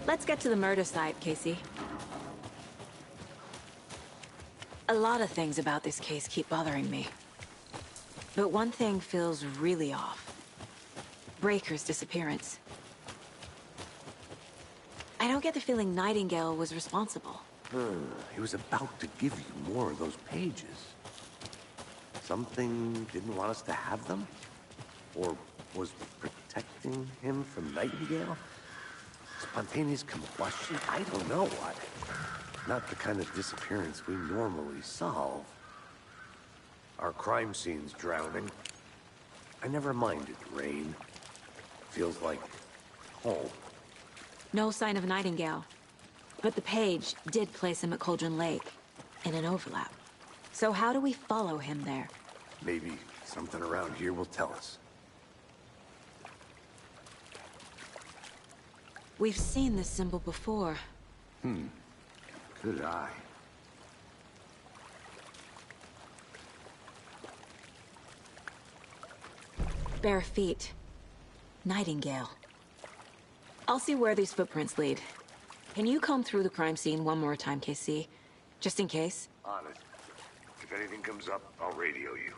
Let's get to the murder site, Casey. A lot of things about this case keep bothering me. But one thing feels really off. Breaker's disappearance. I don't get the feeling Nightingale was responsible.
He was about to give you more of those pages. Something didn't want us to have them? Or was protecting him from Nightingale? Spontaneous combustion? I don't know what. Not the kind of disappearance we normally solve. Our crime scene's drowning. I never minded rain. Feels like home.
No sign of Nightingale. But the page did place him at Cauldron Lake, in an overlap. So how do we follow him there?
Maybe something around here will tell us.
We've seen this symbol before.
Good eye.
Bare feet. Nightingale. I'll see where these footprints lead. Can you comb through the crime scene one more time, KC? Just in case?
On it. If anything comes up, I'll radio you.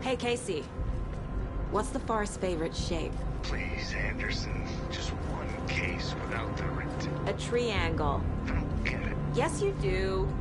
Hey, Casey. What's the Forest's favorite shape?
Please, Anderson. Just one case without the writ.
A triangle.
I don't get it.
Yes, you do.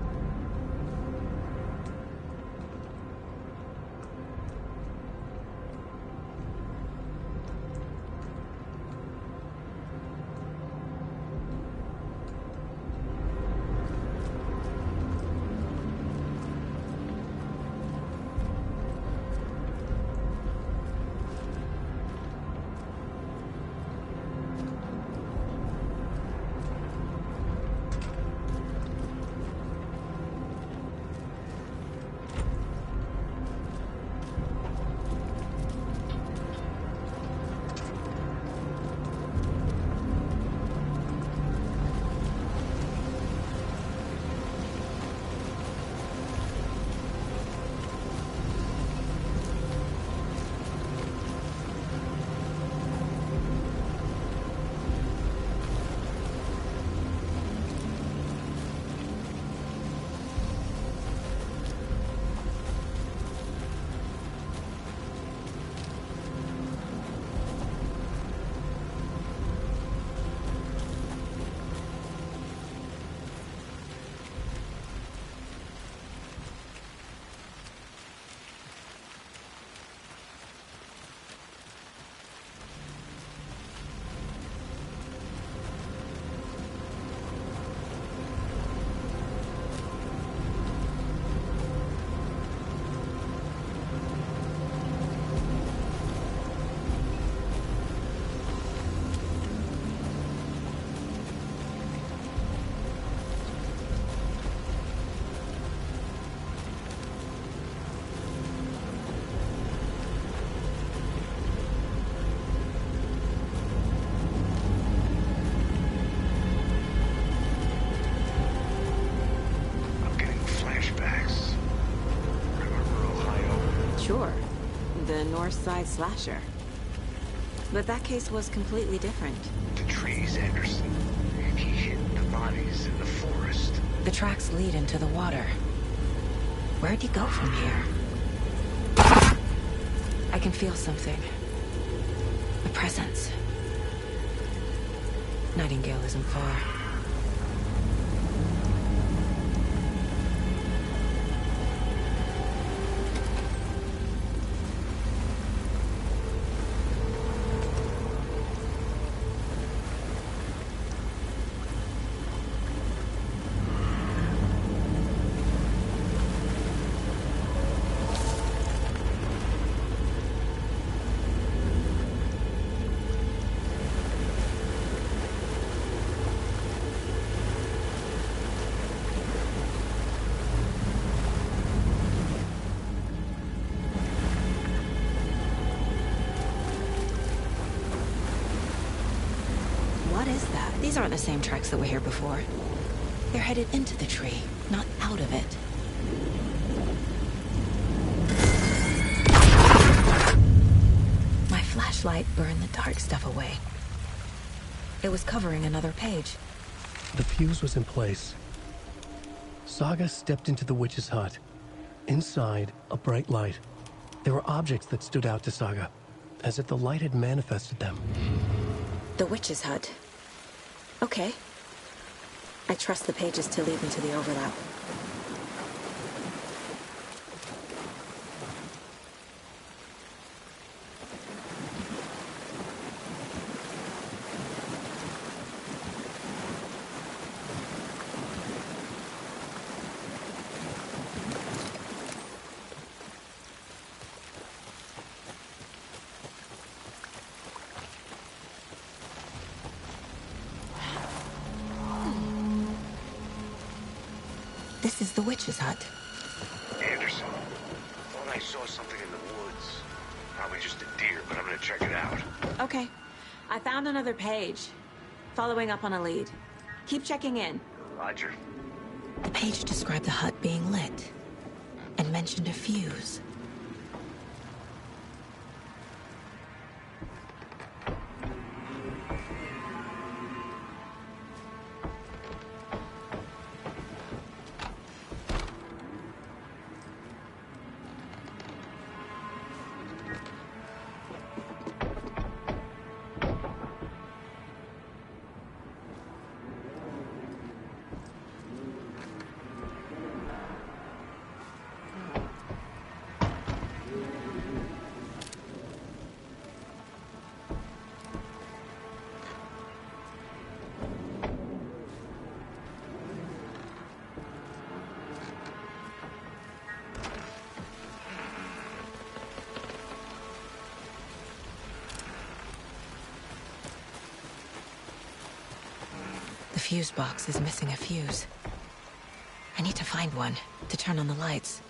North Side slasher. But that case was completely different.
The trees, Anderson. He hid the bodies in the forest.
The tracks lead into the water. Where'd he go from here? I can feel something. A presence. Nightingale isn't far. What is that? These aren't the same tracks that were here before. They're headed into the tree, not out of it. My flashlight burned the dark stuff away. It was covering another page.
The fuse was in place. Saga stepped into the witch's hut. Inside, a bright light. There were objects that stood out to Saga, as if the light had manifested them.
The witch's hut. Okay. I trust the pages to lead into the overlap. This is the witch's hut.
Anderson, thought I saw something in the woods. Probably just a deer, but I'm gonna check it out.
Okay. I found another page. Following up on a lead. Keep checking in.
Roger.
The page described the hut being lit and mentioned a fuse. The fuse box is missing a fuse. I need to find one to turn on the lights.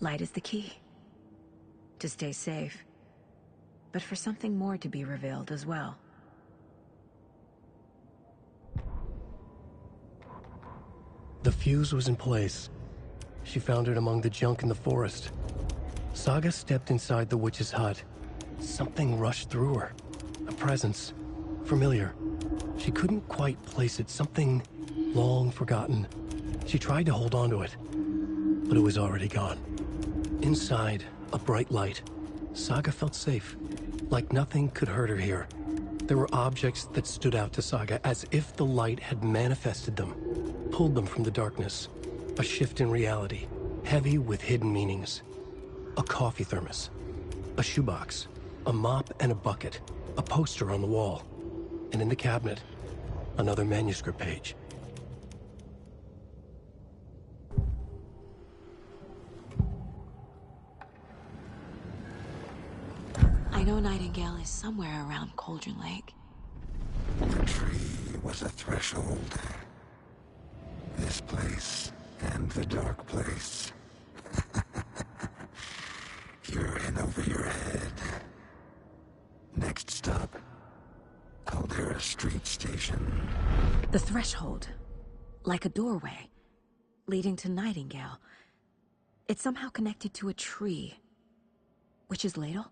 Light is the key. To stay safe. But for something more to be revealed as well.
The fuse was in place. She found it among the junk in the forest. Saga stepped inside the witch's hut. Something rushed through her. A presence. Familiar. She couldn't quite place it. Something long forgotten. She tried to hold on to it, but it was already gone. Inside, a bright light. Saga felt safe. Like nothing could hurt her here. There were objects that stood out to Saga as if the light had manifested them, pulled them from the darkness. A shift in reality, heavy with hidden meanings. A coffee thermos, a shoebox, a mop and a bucket, a poster on the wall, and in the cabinet, another manuscript page.
I know Nightingale is somewhere around Cauldron Lake.
The tree was a threshold. This place and the dark place. You're in over your head. Next stop, Caldera Street Station.
The threshold. Like a doorway. Leading to Nightingale. It's somehow connected to a tree. Witch's Ladle?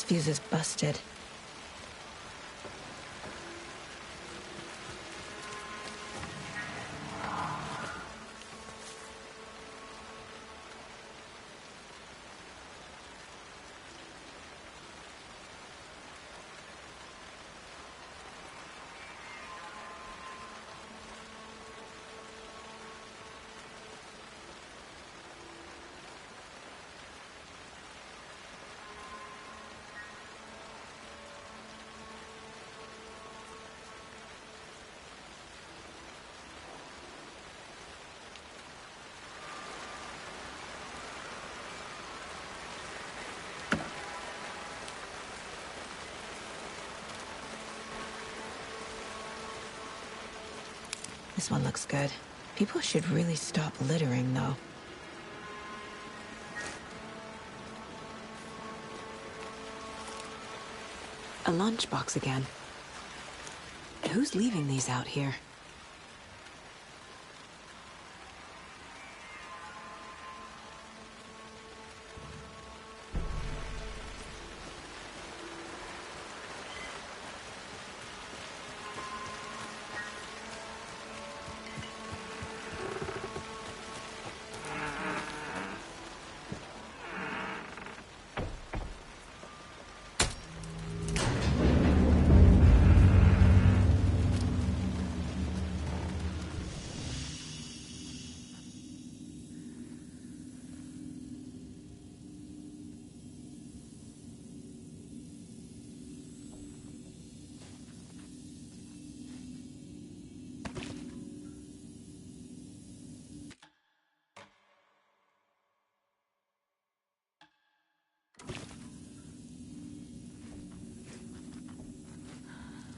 This fuse is busted. This one looks good. People should really stop littering, though. A lunchbox again. Who's leaving these out here?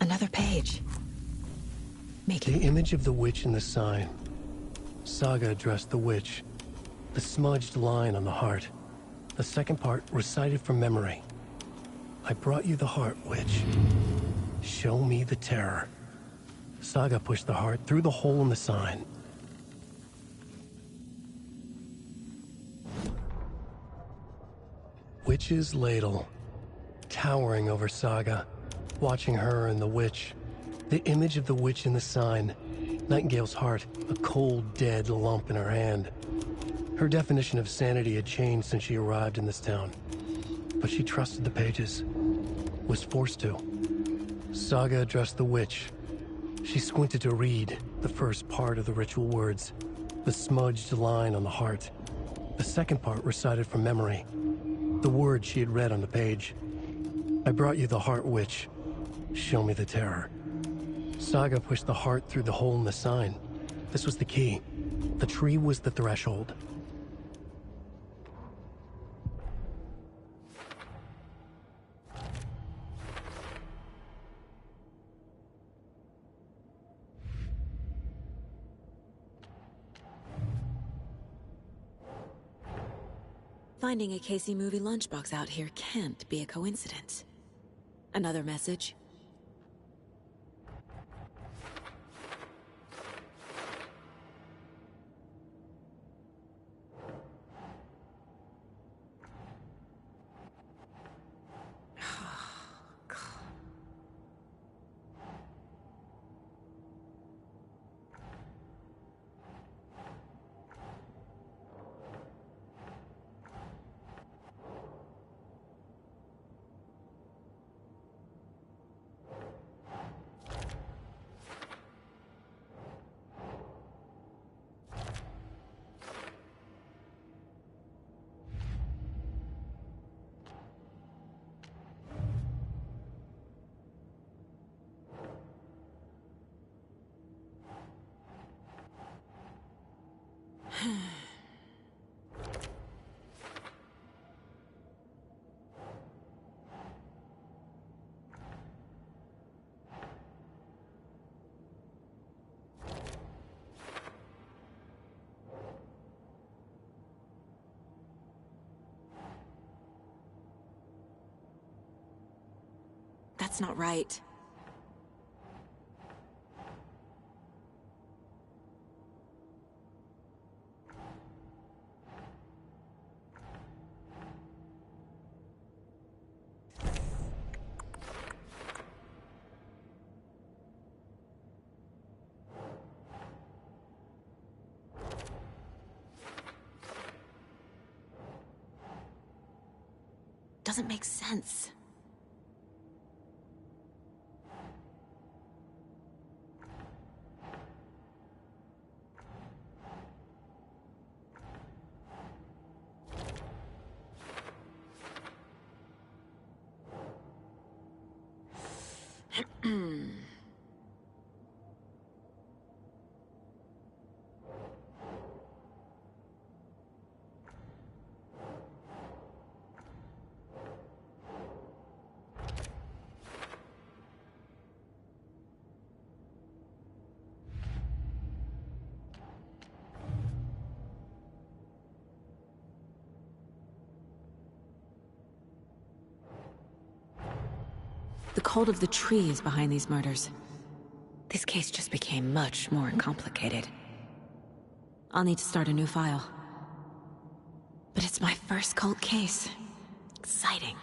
Another page.
The image of the witch in the sign. Saga addressed the witch. The smudged line on the heart. The second part recited from memory. I brought you the heart, witch. Show me the terror. Saga pushed the heart through the hole in the sign. Witch's ladle. Towering over Saga. Watching her and the witch. The image of the witch in the sign. Nightingale's heart, a cold, dead lump in her hand. Her definition of sanity had changed since she arrived in this town. But she trusted the pages. Was forced to. Saga addressed the witch. She squinted to read the first part of the ritual words. The smudged line on the heart. The second part recited from memory. The words she had read on the page. I brought you the heart, witch. Show me the terror. Saga pushed the heart through the hole in the sign. This was the key. The tree was the threshold.
Finding a Casey movie lunchbox out here can't be a coincidence. Another message. That's not right.
doesn't make sense. The cult of the tree is behind these murders. This case just became much more complicated. I'll need to start a new file. But it's my first cult case. Exciting.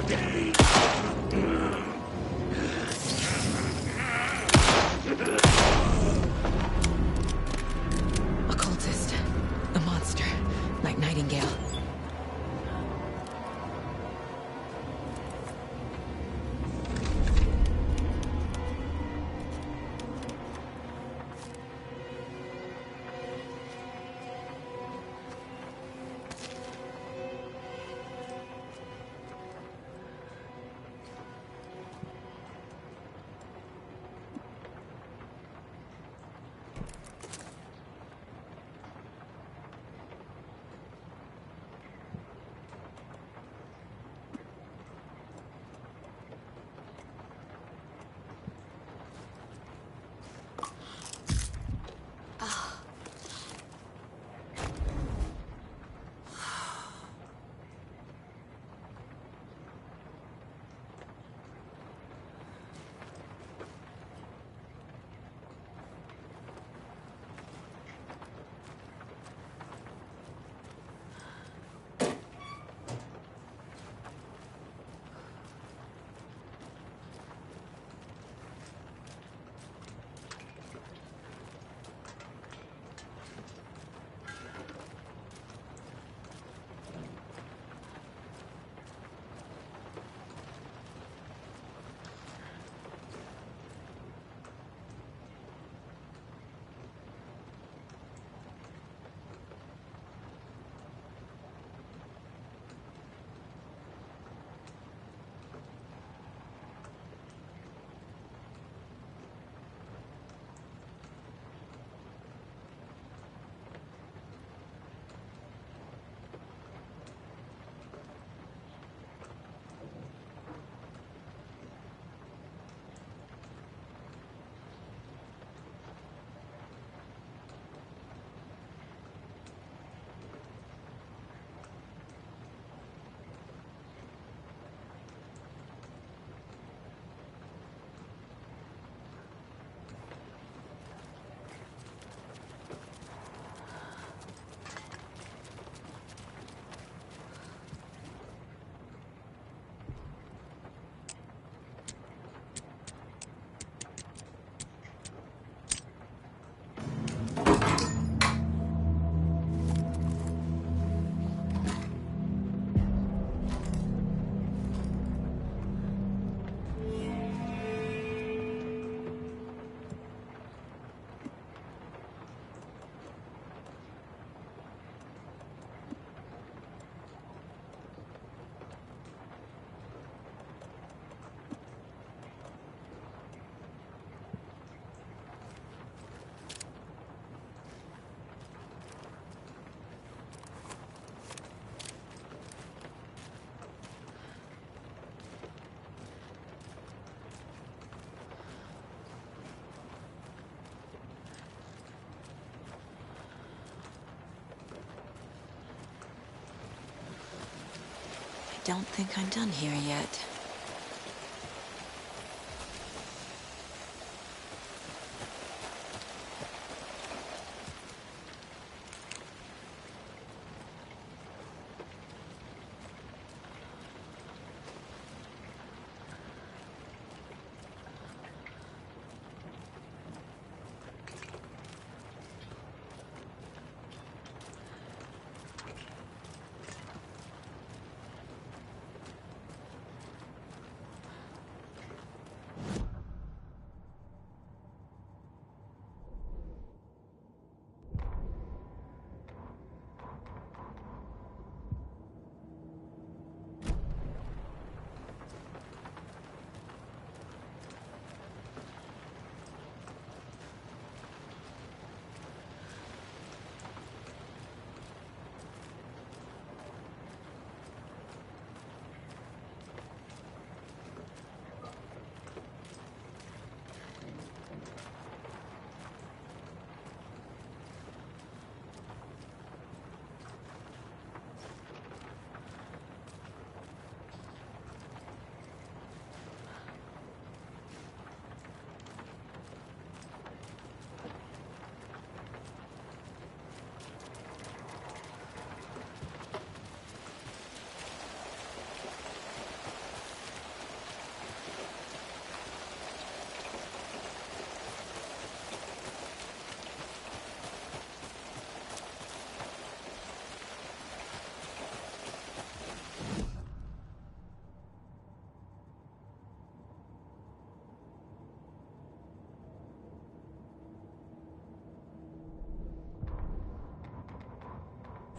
again!
Occultist. A monster. Like Nightingale. Don't think I'm done here yet.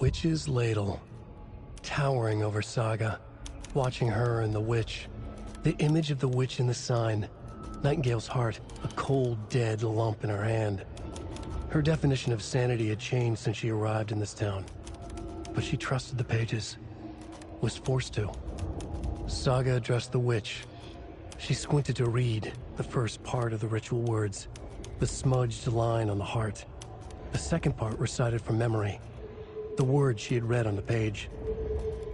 Witch's ladle, towering over Saga, watching her and the witch. The image of the witch in the sign, Nightingale's heart, a cold, dead lump in her hand. Her definition of sanity had changed since she arrived in this town, but she trusted the pages, was forced to. Saga addressed the witch. She squinted to read the first part of the ritual words, the smudged line on the heart. The second part recited from memory, the words she had read on the page.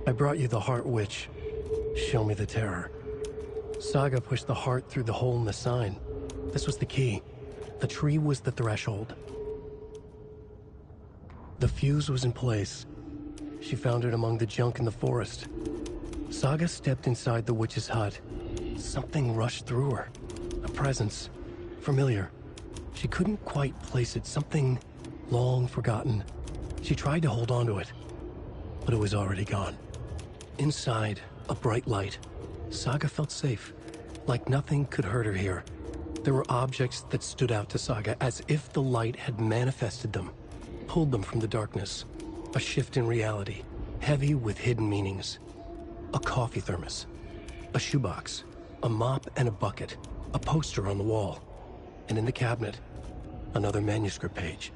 I brought you the heart, witch. Show me the terror. Saga pushed the heart through the hole in the sign. This was the key. The tree was the threshold. The fuse was in place. She found it among the junk in the forest. Saga stepped inside the witch's hut. Something rushed through her. A presence. Familiar. She couldn't quite place it. Something long forgotten. She tried to hold on to it, but it was already gone. Inside, a bright light. Saga felt safe, like nothing could hurt her here. There were objects that stood out to Saga as if the light had manifested them, pulled them from the darkness. A shift in reality, heavy with hidden meanings. A coffee thermos, a shoebox, a mop and a bucket, a poster on the wall, and in the cabinet, another manuscript page.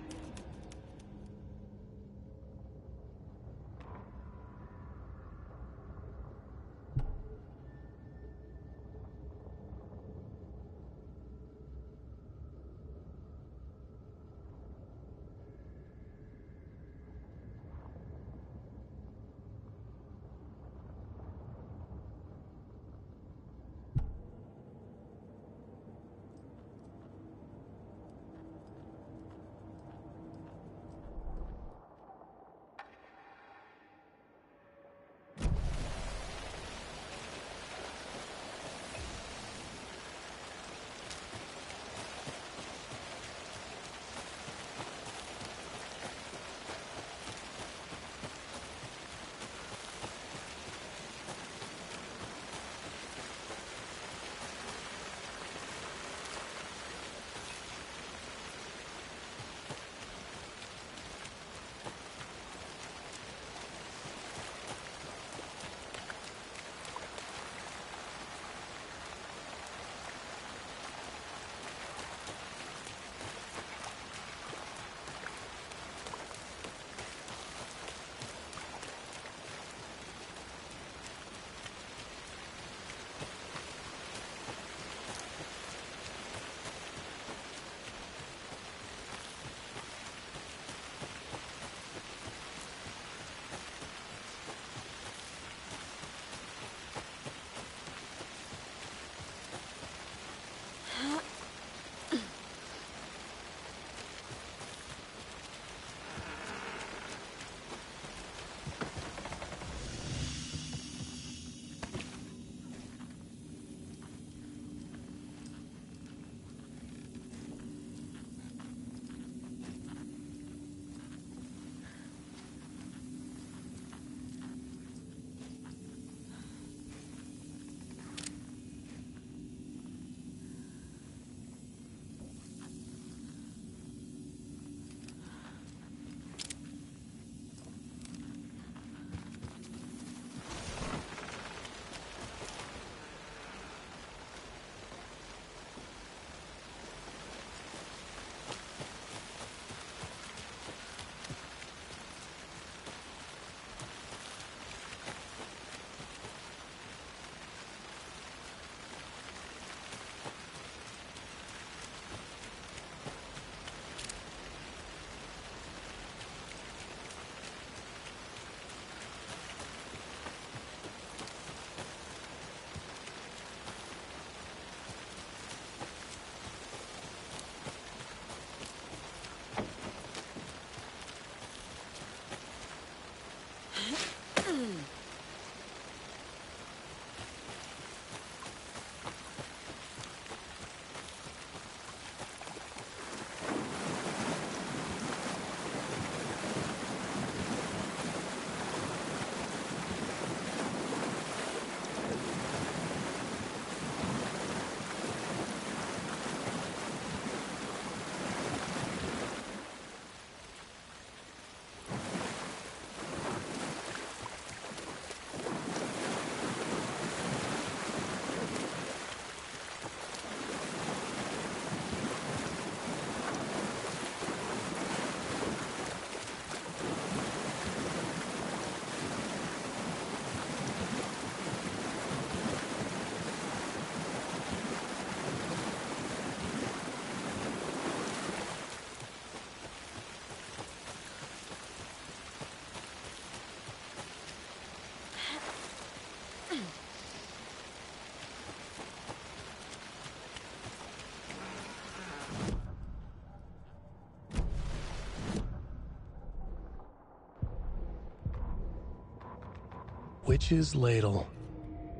witch's ladle,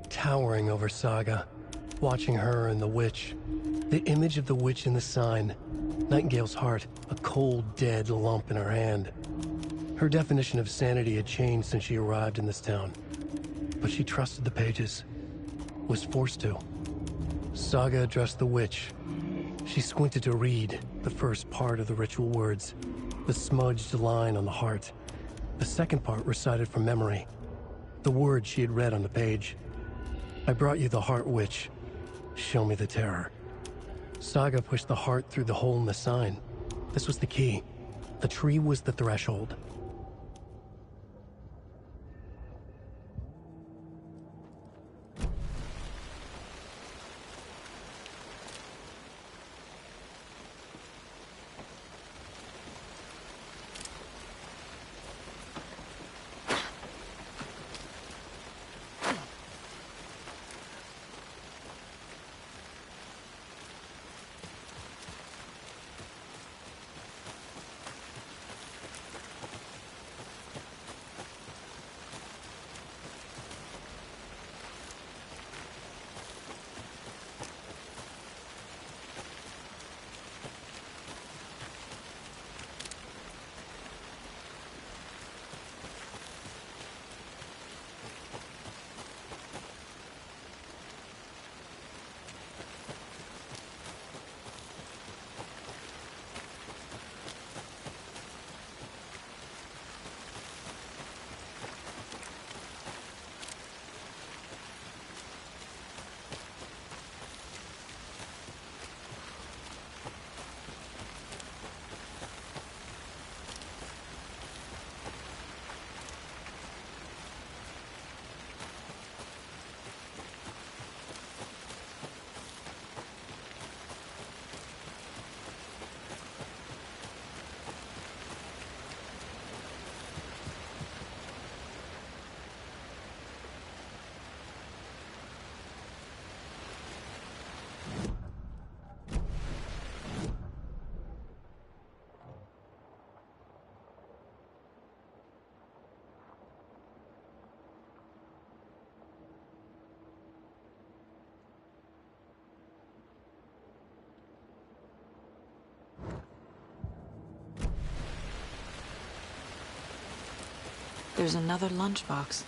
towering over Saga, watching her and the witch. The image of the witch in the sign, Nightingale's heart, a cold, dead lump in her hand. Her definition of sanity had changed since she arrived in this town, but she trusted the pages, was forced to. Saga addressed the witch. She squinted to read the first part of the ritual words, the smudged line on the heart. The second part recited from memory, the words she had read on the page. I brought you the heart, witch. Show me the terror. Saga pushed the heart through the hole in the sign. This was the key. The tree was the threshold.
There's another lunchbox.